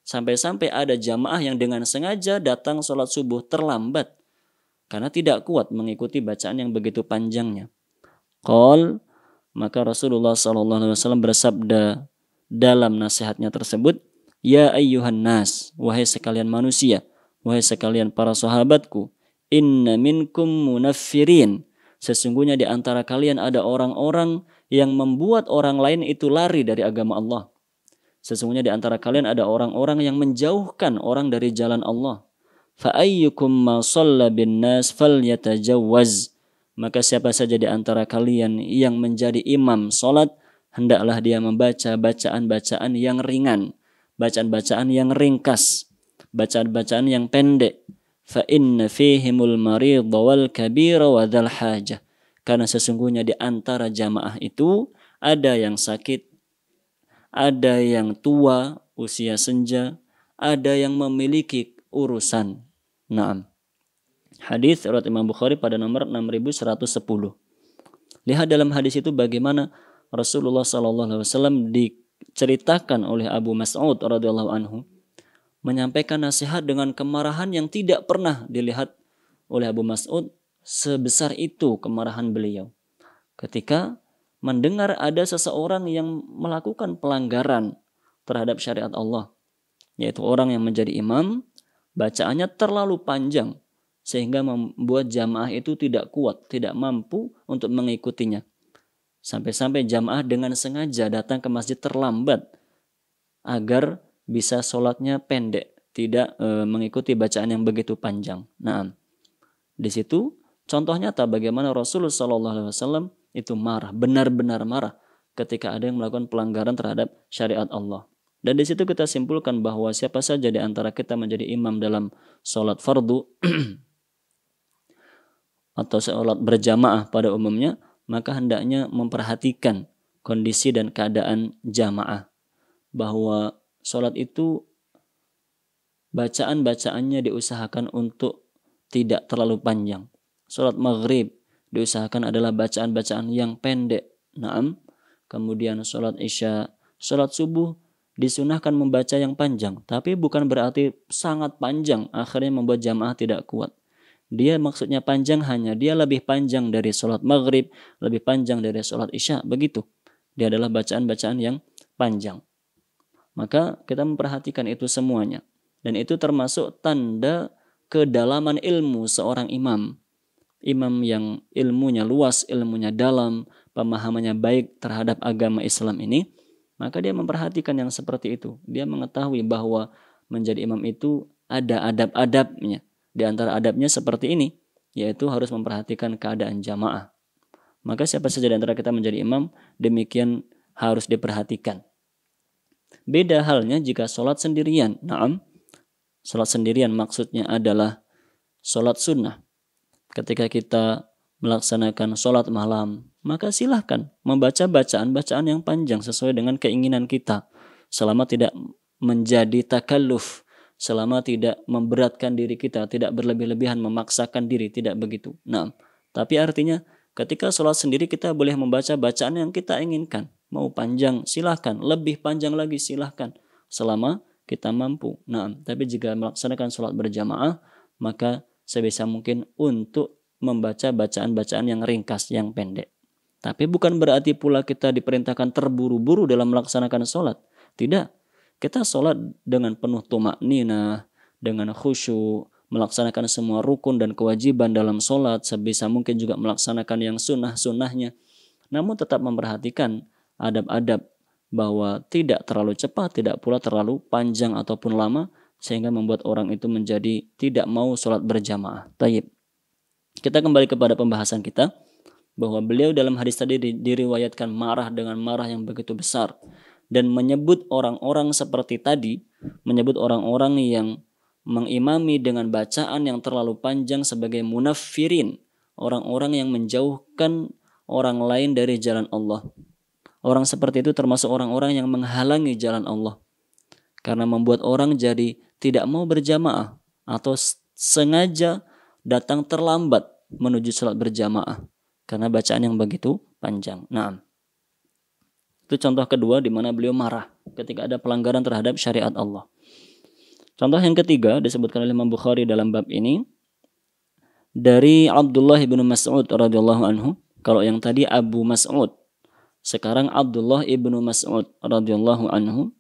sampai-sampai ada jamaah yang dengan sengaja datang sholat subuh terlambat karena tidak kuat mengikuti bacaan yang begitu panjangnya. Qal, maka Rasulullah SAW bersabda dalam nasihatnya tersebut, ya ayyuhan nas, wahai sekalian manusia, wahai sekalian para sahabatku, inna minkum munaffirin, sesungguhnya di antara kalian ada orang-orang yang membuat orang lain itu lari dari agama Allah. Sesungguhnya di antara kalian ada orang-orang yang menjauhkan orang dari jalan Allah. Fa ayyukum ma shalla bin nas falyatajawwaz, maka siapa saja di antara kalian yang menjadi imam salat, hendaklah dia membaca bacaan-bacaan yang ringan, bacaan-bacaan yang ringkas, bacaan-bacaan yang pendek. Fa inna fihimul marid wal kabira wa dzal hajah, karena sesungguhnya di antara jamaah itu ada yang sakit, ada yang tua usia senja, ada yang memiliki urusan. Naam. Hadis riwayat Imam Bukhari pada nomor 6110. Lihat dalam hadis itu bagaimana Rasulullah SAW diceritakan oleh Abu Mas'ud radhiyallahu anhu menyampaikan nasihat dengan kemarahan yang tidak pernah dilihat oleh Abu Mas'ud sebesar itu kemarahan beliau. Ketika mendengar ada seseorang yang melakukan pelanggaran terhadap syariat Allah, yaitu orang yang menjadi imam, bacaannya terlalu panjang sehingga membuat jamaah itu tidak kuat, tidak mampu untuk mengikutinya. Sampai-sampai jamaah dengan sengaja datang ke masjid terlambat agar bisa sholatnya pendek, tidak mengikuti bacaan yang begitu panjang. Nah, di situ contoh nyata bagaimana Rasulullah SAW itu marah, benar-benar marah ketika ada yang melakukan pelanggaran terhadap syariat Allah. Dan di situ kita simpulkan bahwa siapa saja di antara kita menjadi imam dalam sholat fardu atau sholat berjamaah pada umumnya, maka hendaknya memperhatikan kondisi dan keadaan jamaah. Bahwa sholat itu bacaan-bacaannya diusahakan untuk tidak terlalu panjang. Sholat maghrib diusahakan adalah bacaan-bacaan yang pendek. Naam. Kemudian sholat isya, sholat subuh disunahkan membaca yang panjang. Tapi bukan berarti sangat panjang akhirnya membuat jamaah tidak kuat. Dia maksudnya panjang hanya dia lebih panjang dari sholat maghrib, lebih panjang dari sholat isya. Begitu. Dia adalah bacaan-bacaan yang panjang. Maka kita memperhatikan itu semuanya. Dan itu termasuk tanda kedalaman ilmu seorang imam. Imam yang ilmunya luas, ilmunya dalam, pemahamannya baik terhadap agama Islam ini, maka dia memperhatikan yang seperti itu. Dia mengetahui bahwa menjadi imam itu ada adab-adabnya. Di antara adabnya seperti ini, yaitu harus memperhatikan keadaan jamaah. Maka siapa saja di antara kita menjadi imam, demikian harus diperhatikan. Beda halnya jika sholat sendirian. Naam, sholat sendirian maksudnya adalah sholat sunnah. Ketika kita melaksanakan sholat malam, maka silahkan membaca bacaan-bacaan yang panjang sesuai dengan keinginan kita. Selama tidak menjadi takalluf, selama tidak memberatkan diri kita, tidak berlebih-lebihan memaksakan diri, tidak begitu. Nah, tapi artinya ketika sholat sendiri kita boleh membaca bacaan yang kita inginkan. Mau panjang silahkan, lebih panjang lagi silahkan, selama kita mampu. Nah, tapi jika melaksanakan sholat berjamaah, maka sebisa mungkin untuk membaca bacaan-bacaan yang ringkas, yang pendek. Tapi bukan berarti pula kita diperintahkan terburu-buru dalam melaksanakan sholat. Tidak. Kita sholat dengan penuh tumakninah, dengan khusyuk, melaksanakan semua rukun dan kewajiban dalam sholat, sebisa mungkin juga melaksanakan yang sunnah-sunnahnya. Namun tetap memperhatikan adab-adab bahwa tidak terlalu cepat, tidak pula terlalu panjang ataupun lama, sehingga membuat orang itu menjadi tidak mau sholat berjamaah. Taib. Kita kembali kepada pembahasan kita, bahwa beliau dalam hadis tadi diriwayatkan marah dengan marah yang begitu besar, dan menyebut orang-orang seperti tadi, menyebut orang-orang yang mengimami dengan bacaan yang terlalu panjang sebagai munaffirin, orang-orang yang menjauhkan orang lain dari jalan Allah. Orang seperti itu termasuk orang-orang yang menghalangi jalan Allah, karena membuat orang jadi tidak mau berjamaah atau sengaja datang terlambat menuju sholat berjamaah karena bacaan yang begitu panjang. Nah, itu contoh kedua di mana beliau marah ketika ada pelanggaran terhadap syariat Allah. Contoh yang ketiga disebutkan oleh Imam Bukhari dalam bab ini dari Abdullah ibnu Mas'ud radhiyallahu anhu. Kalau yang tadi Abu Mas'ud, sekarang Abdullah ibnu Mas'ud radhiyallahu anhu.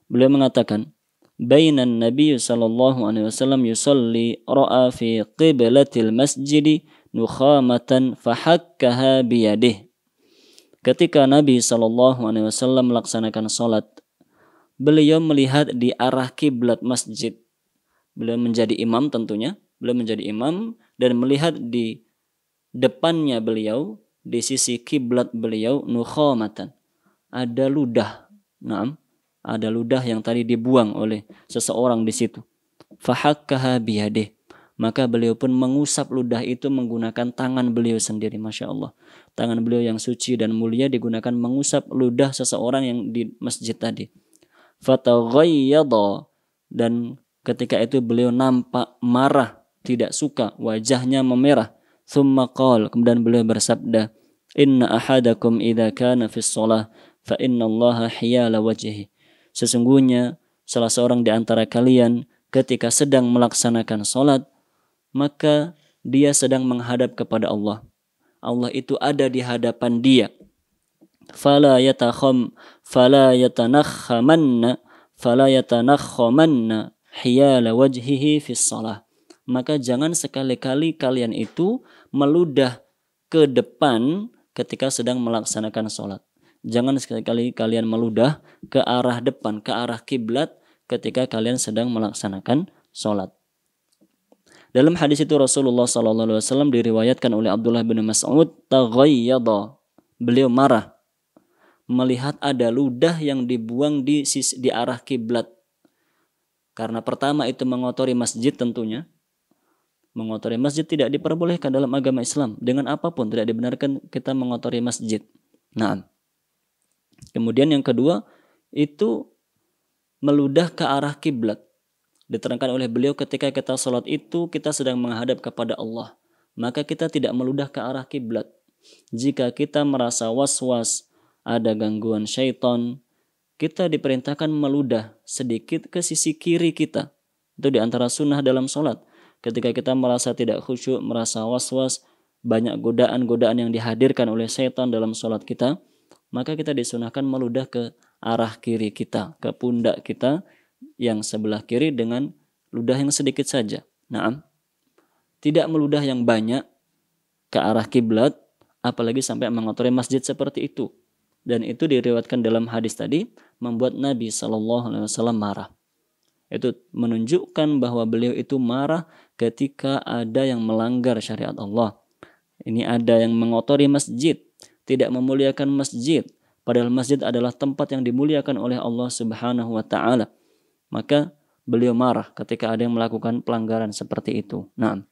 Beliau mengatakan, Bainan Nabi sallallahu alaihi wasallam yusalli ra'a fi qiblatil masjid nukhamatan fahakkaha biyadih. Ketika Nabi sallallahu alaihi wasallam melaksanakan salat, beliau melihat di arah kiblat masjid. Beliau menjadi imam tentunya, beliau menjadi imam dan melihat di depannya beliau, di sisi kiblat beliau, nukhamatan, ada ludah. Naam, ada ludah yang tadi dibuang oleh seseorang di situ. Fahakkaha biyadih. Maka beliau pun mengusap ludah itu menggunakan tangan beliau sendiri. Masya Allah. Tangan beliau yang suci dan mulia digunakan mengusap ludah seseorang yang di masjid tadi. Fataghayyadha. Dan ketika itu beliau nampak marah, tidak suka, wajahnya memerah. Thumma qala, kemudian beliau bersabda, Inna ahadakum idza kana fis shalah fa inna Allaha hiyala wajhihi. Sesungguhnya salah seorang di antara kalian ketika sedang melaksanakan salat, maka dia sedang menghadap kepada Allah. Allah itu ada di hadapan dia. Fala yatanakhamanna hiyala wajhihi fis shalah. Maka jangan sekali-kali kalian itu meludah ke depan ketika sedang melaksanakan salat. Jangan sekali-kali kalian meludah ke arah depan, ke arah kiblat ketika kalian sedang melaksanakan sholat. Dalam hadis itu Rasulullah SAW diriwayatkan oleh Abdullah bin Mas'ud, taghayyadha, beliau marah melihat ada ludah yang dibuang di arah kiblat. Karena pertama itu mengotori masjid tentunya, Mengotori masjid tidak diperbolehkan dalam agama Islam. Dengan apapun tidak dibenarkan kita mengotori masjid. Nah, kemudian yang kedua itu meludah ke arah kiblat. Diterangkan oleh beliau ketika kita sholat itu kita sedang menghadap kepada Allah. Maka kita tidak meludah ke arah kiblat. Jika kita merasa was-was, ada gangguan syaitan, kita diperintahkan meludah sedikit ke sisi kiri kita. Itu di antara sunnah dalam sholat. Ketika kita merasa tidak khusyuk, merasa was-was, banyak godaan-godaan yang dihadirkan oleh syaitan dalam sholat kita, maka kita disunahkan meludah ke arah kiri kita, ke pundak kita yang sebelah kiri dengan ludah yang sedikit saja. Nah, tidak meludah yang banyak ke arah kiblat, apalagi sampai mengotori masjid seperti itu. Dan itu diriwayatkan dalam hadis tadi membuat Nabi SAW marah. Itu menunjukkan bahwa beliau itu marah ketika ada yang melanggar syariat Allah. Ini ada yang mengotori masjid, tidak memuliakan masjid, padahal masjid adalah tempat yang dimuliakan oleh Allah Subhanahu wa taala. Maka beliau marah ketika ada yang melakukan pelanggaran seperti itu. Nah,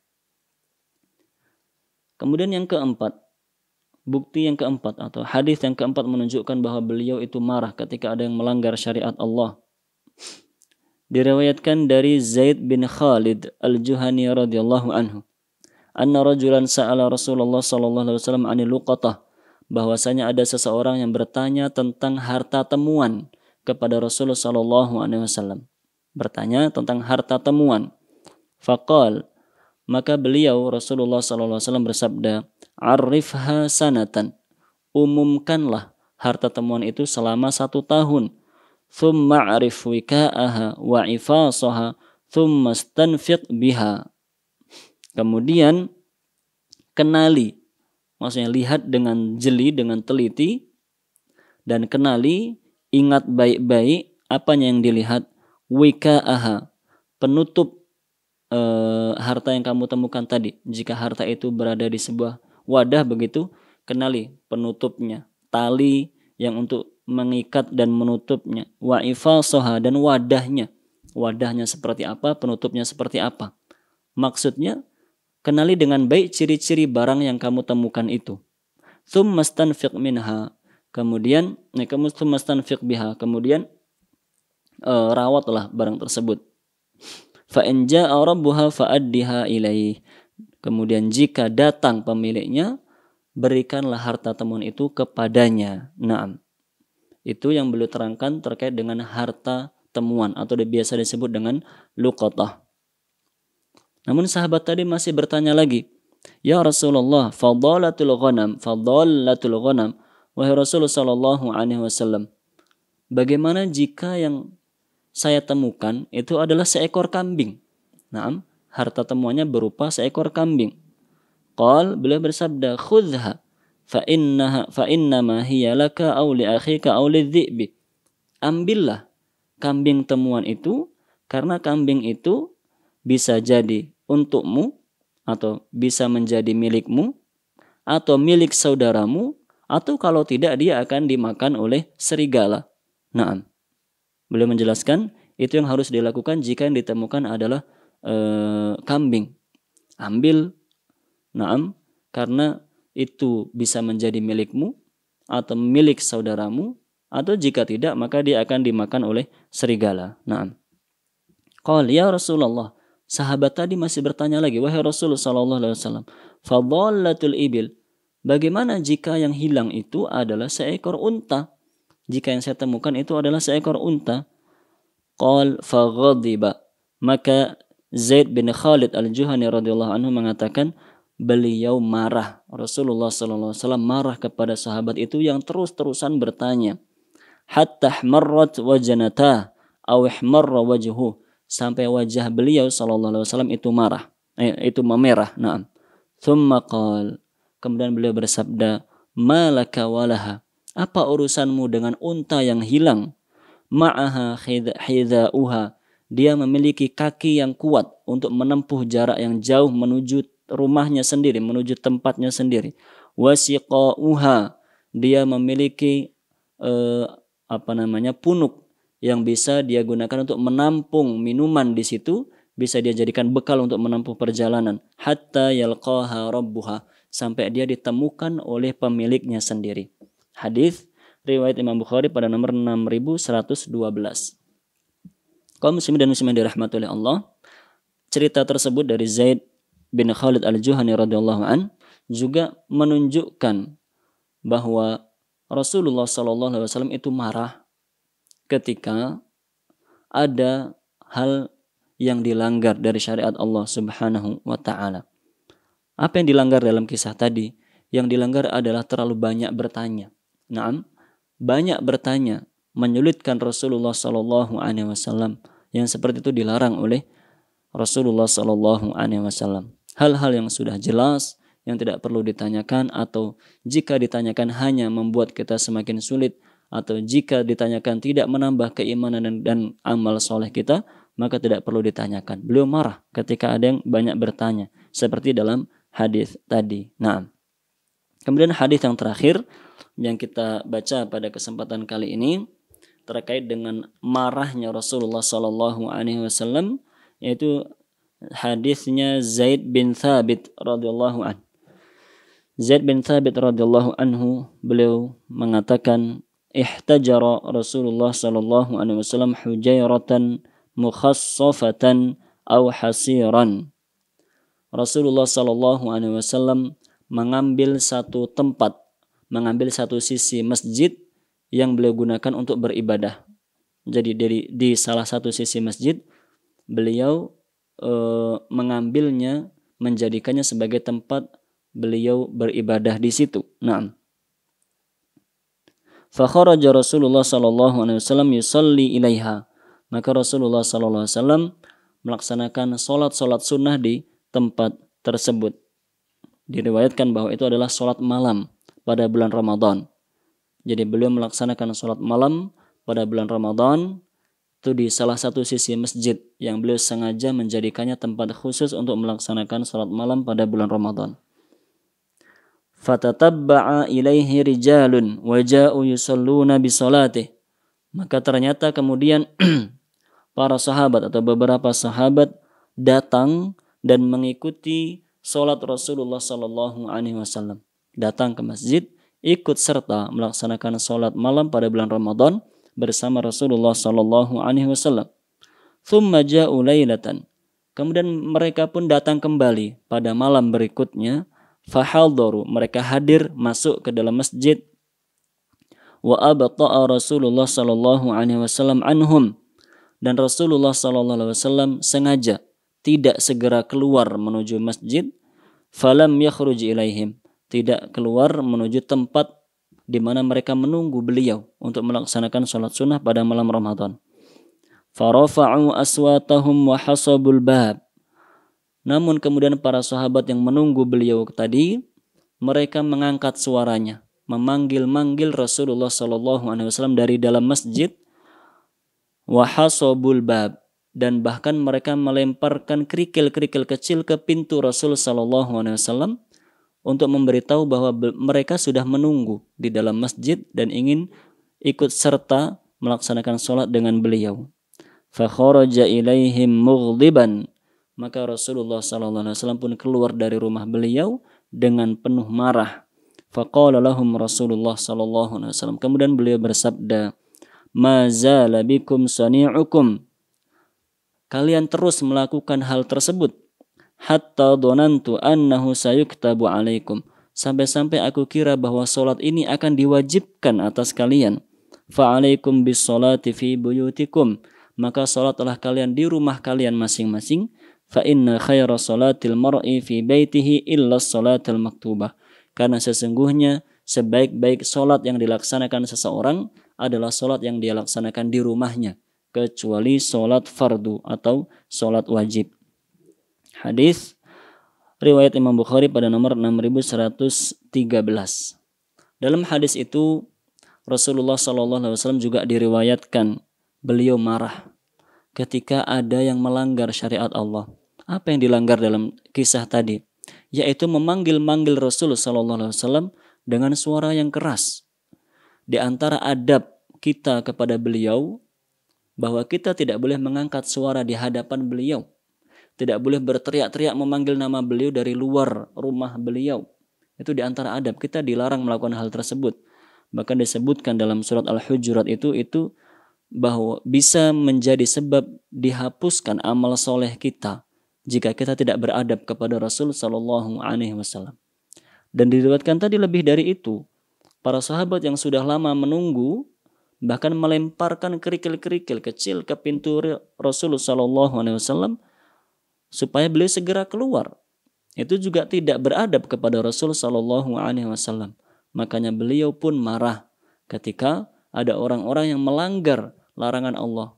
kemudian yang keempat, bukti yang keempat atau hadis yang keempat menunjukkan bahwa beliau itu marah ketika ada yang melanggar syariat Allah. Diriwayatkan dari Zaid bin Khalid Al-Juhani radhiyallahu anhu, anna rajulan sa'ala Rasulullah sallallahu alaihi wasallam 'anil luqatah, bahwasanya ada seseorang yang bertanya tentang harta temuan kepada Rasulullah sallallahu alaihi wasallam. Bertanya tentang harta temuan. Faqal, maka beliau Rasulullah sallallahu alaihi wasallam bersabda, "Arifha sanatan." Umumkanlah harta temuan itu selama 1 tahun. Thumma arif wika'aha wa ifasaha thumma stanfiq biha. Kemudian kenali, maksudnya lihat dengan jeli, dengan teliti, dan kenali, ingat baik-baik apanya yang dilihat. Wika'aha, penutup harta yang kamu temukan tadi. Jika harta itu berada di sebuah wadah begitu, kenali penutupnya, tali yang untuk mengikat dan menutupnya. Wa ifasaha, dan wadahnya. Wadahnya seperti apa, penutupnya seperti apa. Maksudnya, kenali dengan baik ciri-ciri barang yang kamu temukan itu. Tsumma stanfiq minha. Kemudian, tsumma stanfiq biha. Kemudian, rawatlah barang tersebut. Fa in jaa'a rabbuha fa'addiha ilaih. Kemudian jika datang pemiliknya, berikanlah harta temuan itu kepadanya. Naam. Itu yang beliau terangkan terkait dengan harta temuan atau biasa disebut dengan luqatah. Namun sahabat tadi masih bertanya lagi, "Ya Rasulullah, fadalatul ghanam." Wahai Rasulullah sallallahu alaihi wasallam, bagaimana jika yang saya temukan itu adalah seekor kambing? Naam, harta temuannya berupa seekor kambing. Qal, beliau bersabda, "Khudhha fa innama hiya laka aw li akhika aw lidhi'bi." Ambillah kambing temuan itu, karena kambing itu bisa jadi untukmu, atau bisa menjadi milikmu, atau milik saudaramu, atau kalau tidak dia akan dimakan oleh serigala. Naam. Beliau menjelaskan itu yang harus dilakukan jika yang ditemukan adalah kambing. Ambil, naam, karena itu bisa menjadi milikmu atau milik saudaramu, atau jika tidak maka dia akan dimakan oleh serigala. Naam. Qala ya Rasulullah, sahabat tadi masih bertanya lagi, wahai Rasulullah sallallahu alaihi wasallam, fadhallatul ibil, bagaimana jika yang hilang itu adalah seekor unta? Jika yang saya temukan itu adalah seekor unta. Qal faghadiba, maka Zaid bin Khalid Al-Juhani radhiyallahu anhu mengatakan, beliau marah. Rasulullah sallallahu alaihi wasallam marah kepada sahabat itu yang terus-terusan bertanya. Hatta ihmarrat wajanatah aw ihmarra wajhuhu, sampai wajah beliau sallallahu alaihi wasallam itu marah, itu memerah. Naam. Tsumma qal, kemudian beliau bersabda, malaka walaha, apa urusanmu dengan unta yang hilang? Ma'aha hidha'uha, dia memiliki kaki yang kuat untuk menempuh jarak yang jauh menuju rumahnya sendiri, menuju tempatnya sendiri. Wasiqa'uha, dia memiliki punuk yang bisa dia gunakan untuk menampung minuman di situ bisa dia jadikan bekal untuk menempuh perjalanan. Hatta yalqaha rabbuha, sampai dia ditemukan oleh pemiliknya sendiri. Hadis riwayat Imam Bukhari pada nomor 6112. Kaum muslimin dan muslimat dirahmati oleh Allah, cerita tersebut dari Zaid bin Khalid al-Juhani radhiyallahu an juga menunjukkan bahwa Rasulullah SAW itu marah ketika ada hal yang dilanggar dari syariat Allah Subhanahu wa taala. Apa yang dilanggar dalam kisah tadi? Yang dilanggar adalah terlalu banyak bertanya. Naam, banyak bertanya menyulitkan Rasulullah SAW, yang seperti itu dilarang oleh Rasulullah SAW. Hal-hal yang sudah jelas, yang tidak perlu ditanyakan, atau jika ditanyakan hanya membuat kita semakin sulit, atau jika ditanyakan tidak menambah keimanan dan amal soleh kita, maka tidak perlu ditanyakan. Beliau marah ketika ada yang banyak bertanya, seperti dalam hadis tadi. Nah, kemudian hadis yang terakhir yang kita baca pada kesempatan kali ini terkait dengan marahnya Rasulullah SAW, yaitu hadisnya Zaid bin Thabit radhiyallahu anhu. Zaid bin Thabit radhiyallahu anhu, beliau mengatakan, ihtajara Rasulullah sallallahu alaihi wasallam hujairatan mukhassafatan aw hasiran. Rasulullah sallallahu alaihi wasallam mengambil satu tempat, mengambil satu sisi masjid yang beliau gunakan untuk beribadah. Jadi di salah satu sisi masjid beliau mengambilnya, menjadikannya sebagai tempat beliau beribadah di situ. Naam. Fa kharaja Rasulullah sallallahu alaihi wasallam yusalli ilaiha. Maka Rasulullah sallallahu alaihi wasallam melaksanakan salat sunnah di tempat tersebut. Diriwayatkan bahwa itu adalah salat malam pada bulan Ramadan. Jadi beliau melaksanakan salat malam pada bulan Ramadan itu di salah satu sisi masjid yang beliau sengaja menjadikannya tempat khusus untuk melaksanakan salat malam pada bulan Ramadan. Fatatabba'a ilaihi rijalun wa ja'u yusalluna bi salatih. Maka ternyata kemudian para sahabat atau beberapa sahabat datang dan mengikuti salat Rasulullah sallallahu alaihi wasallam. Datang ke masjid, ikut serta melaksanakan salat malam pada bulan Ramadan bersama Rasulullah sallallahu alaihi wasallam. Tsumma ja'u lailatan. Kemudian mereka pun datang kembali pada malam berikutnya. Fahadharu, mereka hadir masuk ke dalam masjid. Wa abta'a Rasulullah sallallahu alaihi wasallam anhum. Dan Rasulullah sallallahu alaihi wasallam sengaja tidak segera keluar menuju masjid. Falam yakhruj ilaihim, tidak keluar menuju tempat di mana mereka menunggu beliau untuk melaksanakan salat sunnah pada malam Ramadan. Farafa'u aswatahum wa hasabul bab. Namun kemudian para sahabat yang menunggu beliau tadi, mereka mengangkat suaranya, memanggil-manggil Rasulullah SAW dari dalam masjid, wahasabul bab, dan bahkan mereka melemparkan kerikil-kerikil kecil ke pintu Rasul SAW untuk memberitahu bahwa mereka sudah menunggu di dalam masjid dan ingin ikut serta melaksanakan sholat dengan beliau. Fa kharaja ilaihim mughdiban. Maka Rasulullah SAW pun keluar dari rumah beliau dengan penuh marah. Faqala lahum Rasulullah SAW. Kemudian beliau bersabda, ma zala bikum sani'ukum. Kalian terus melakukan hal tersebut. Hatta donantu annahu sayuktabu alaikum. Sampai-sampai aku kira bahwa solat ini akan diwajibkan atas kalian. Fa'alaikum bis solati fi buyutikum. Maka solatlah kalian di rumah kalian masing-masing. Fa inna khaira salatil mar'i fi baitihi illa salatil maktubah. Karena sesungguhnya sebaik-baik solat yang dilaksanakan seseorang adalah solat yang dia laksanakan di rumahnya, kecuali solat fardu atau solat wajib. Hadis riwayat Imam Bukhari pada nomor 6113. Dalam hadis itu Rasulullah SAW juga diriwayatkan beliau marah ketika ada yang melanggar syariat Allah. Apa yang dilanggar dalam kisah tadi? Yaitu memanggil-manggil Rasulullah SAW dengan suara yang keras. Di antara adab kita kepada beliau, bahwa kita tidak boleh mengangkat suara di hadapan beliau. Tidak boleh berteriak-teriak memanggil nama beliau dari luar rumah beliau. Itu di antara adab. Kita dilarang melakukan hal tersebut. Bahkan disebutkan dalam surat Al-Hujurat itu bahwa bisa menjadi sebab dihapuskan amal soleh kita jika kita tidak beradab kepada Rasul Shallallahu Alaihi Wasallam. Dan diriwayatkan tadi lebih dari itu, para sahabat yang sudah lama menunggu bahkan melemparkan kerikil-kerikil kecil ke pintu Rasul Shallallahu Alaihi Wasallam supaya beliau segera keluar. Itu juga tidak beradab kepada Rasul Shallallahu Alaihi Wasallam. Makanya beliau pun marah ketika ada orang-orang yang melanggar larangan Allah.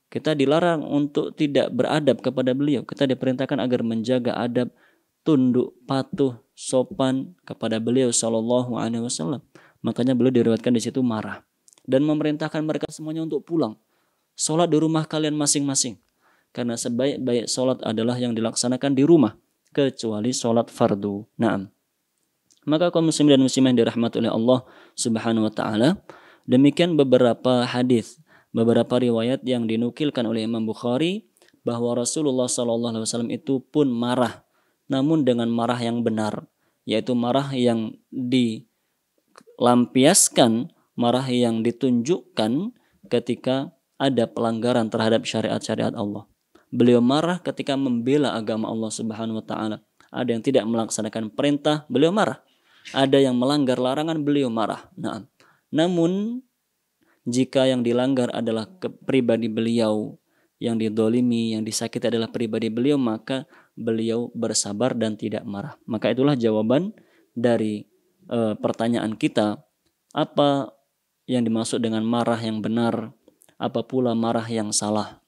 Kita dilarang untuk tidak beradab kepada beliau. Kita diperintahkan agar menjaga adab, tunduk, patuh, sopan kepada beliau Shallallahu Alaihi Wasallam. Makanya beliau diriwayatkan di situ marah dan memerintahkan mereka semuanya untuk pulang. Sholat di rumah kalian masing-masing. Karena sebaik-baik sholat adalah yang dilaksanakan di rumah, kecuali sholat fardu. Naam. Maka kaum muslimin dan muslimah yang dirahmati oleh Allah Subhanahu wa taala, demikian beberapa hadis, beberapa riwayat yang dinukilkan oleh Imam Bukhari bahwa Rasulullah sallallahu alaihi wasallam itu pun marah, namun dengan marah yang benar, yaitu marah yang dilampiaskan, marah yang ditunjukkan ketika ada pelanggaran terhadap syariat-syariat Allah. Beliau marah ketika membela agama Allah Subhanahu wa taala. Ada yang tidak melaksanakan perintah, beliau marah. Ada yang melanggar larangan, beliau marah. Nah, namun jika yang dilanggar adalah pribadi beliau, yang didolimi, yang disakiti adalah pribadi beliau, maka beliau bersabar dan tidak marah. Maka itulah jawaban dari pertanyaan kita, apa yang dimaksud dengan marah yang benar, apa pula marah yang salah.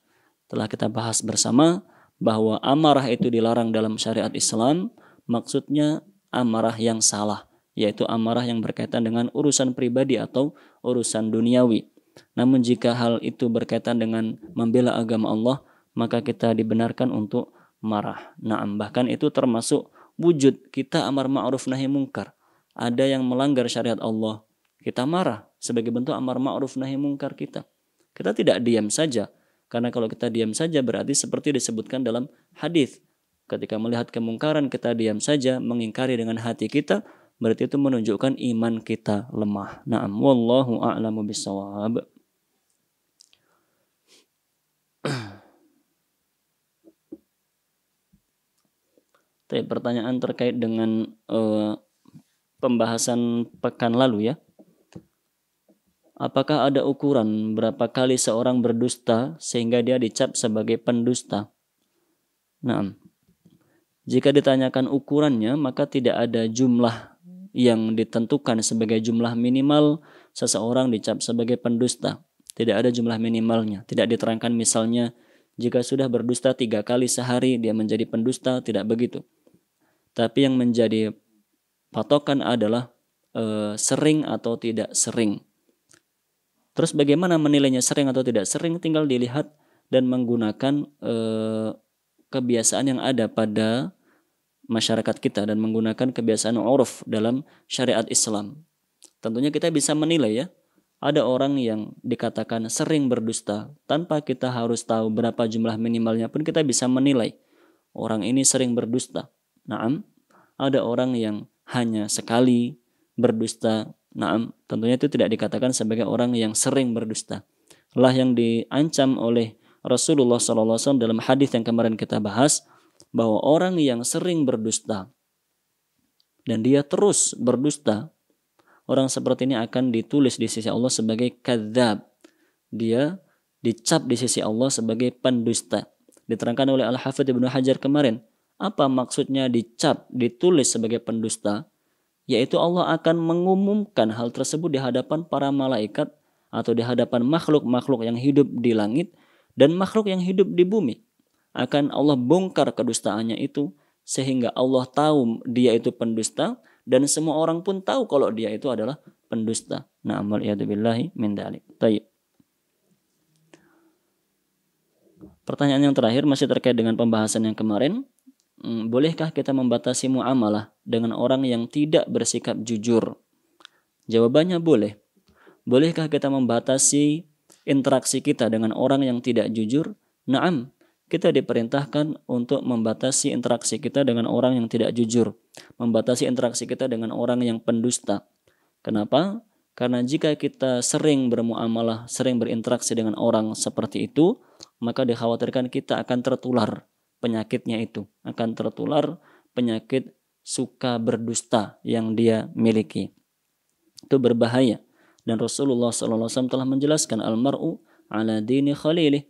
Telah kita bahas bersama bahwa amarah itu dilarang dalam syariat Islam, maksudnya amarah yang salah, yaitu amarah yang berkaitan dengan urusan pribadi atau urusan duniawi. Namun jika hal itu berkaitan dengan membela agama Allah, maka kita dibenarkan untuk marah. Naam, bahkan itu termasuk wujud kita amar ma'ruf nahi mungkar. Ada yang melanggar syariat Allah, kita marah sebagai bentuk amar ma'ruf nahi mungkar kita. Kita tidak diam saja. Karena kalau kita diam saja berarti seperti disebutkan dalam hadis, ketika melihat kemungkaran kita diam saja, mengingkari dengan hati kita, berarti itu menunjukkan iman kita lemah. Na'am, wallahu a'lamu bissawab. Pertanyaan terkait dengan pembahasan pekan lalu ya. Apakah ada ukuran berapa kali seorang berdusta sehingga dia dicap sebagai pendusta? Nah, jika ditanyakan ukurannya, maka tidak ada jumlah yang ditentukan sebagai jumlah minimal seseorang dicap sebagai pendusta. Tidak ada jumlah minimalnya. Tidak diterangkan misalnya jika sudah berdusta 3 kali sehari dia menjadi pendusta, tidak begitu. Tapi yang menjadi patokan adalah sering atau tidak sering. Terus bagaimana menilainya sering atau tidak sering, tinggal dilihat dan menggunakan kebiasaan yang ada pada masyarakat kita dan menggunakan kebiasaan uruf dalam syariat Islam. Tentunya kita bisa menilai ya, ada orang yang dikatakan sering berdusta, tanpa kita harus tahu berapa jumlah minimalnya pun kita bisa menilai orang ini sering berdusta. Naam, ada orang yang hanya sekali berdusta. Naam, tentunya itu tidak dikatakan sebagai orang yang sering berdusta. Lah yang diancam oleh Rasulullah SAW dalam hadis yang kemarin kita bahas, bahwa orang yang sering berdusta dan dia terus berdusta, orang seperti ini akan ditulis di sisi Allah sebagai kadzab. Dia dicap di sisi Allah sebagai pendusta. Diterangkan oleh Al-Hafidz Ibnu Hajar kemarin. Apa maksudnya dicap, ditulis sebagai pendusta? Yaitu Allah akan mengumumkan hal tersebut di hadapan para malaikat atau di hadapan makhluk-makhluk yang hidup di langit dan makhluk yang hidup di bumi. Akan Allah bongkar kedustaannya itu sehingga Allah tahu dia itu pendusta dan semua orang pun tahu kalau dia itu adalah pendusta. Na'am wal'iyadzubillahi min dzalik. Baik. Pertanyaan yang terakhir masih terkait dengan pembahasan yang kemarin. Bolehkah kita membatasi muamalah dengan orang yang tidak bersikap jujur? Jawabannya boleh. Bolehkah kita membatasi interaksi kita dengan orang yang tidak jujur? Naam, kita diperintahkan untuk membatasi interaksi kita dengan orang yang tidak jujur, membatasi interaksi kita dengan orang yang pendusta. Kenapa? Karena jika kita sering bermuamalah, sering berinteraksi dengan orang seperti itu, maka dikhawatirkan kita akan tertular penyakitnya itu, akan tertular penyakit suka berdusta yang dia miliki. Itu berbahaya. Dan Rasulullah SAW telah menjelaskan, almar'u ala dini khalilih.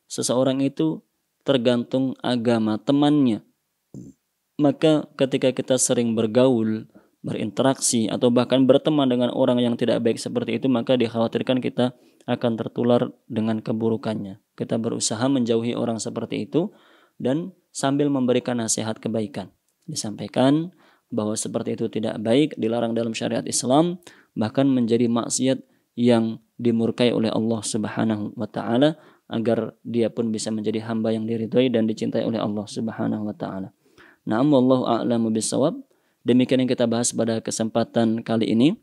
Seseorang itu tergantung agama temannya. Maka ketika kita sering bergaul, berinteraksi, atau bahkan berteman dengan orang yang tidak baik seperti itu, maka dikhawatirkan kita akan tertular dengan keburukannya. Kita berusaha menjauhi orang seperti itu dan sambil memberikan nasihat kebaikan. Disampaikan bahwa seperti itu tidak baik, dilarang dalam syariat Islam, bahkan menjadi maksiat yang dimurkai oleh Allah Subhanahu wa taala, agar dia pun bisa menjadi hamba yang diridhai dan dicintai oleh Allah Subhanahu wa taala. Na'am, wallahu a'lamu bissawab. Demikian yang kita bahas pada kesempatan kali ini.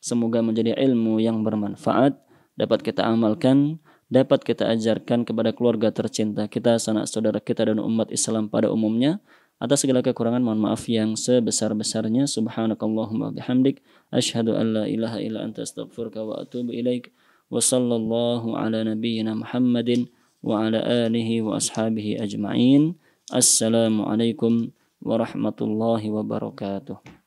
Semoga menjadi ilmu yang bermanfaat, dapat kita amalkan, dapat kita ajarkan kepada keluarga tercinta kita, sanak saudara kita, dan umat Islam pada umumnya. Atas segala kekurangan mohon maaf yang sebesar-besarnya. Subhanakallahumma bihamdik, asyhadu an la ilaha illa anta astaghfiruka wa atubu ilaik. Wa sallallahu ala nabiyyina Muhammadin wa ala alihi wa ashabihi ajma'in. Assalamualaikum warahmatullahi wabarakatuh.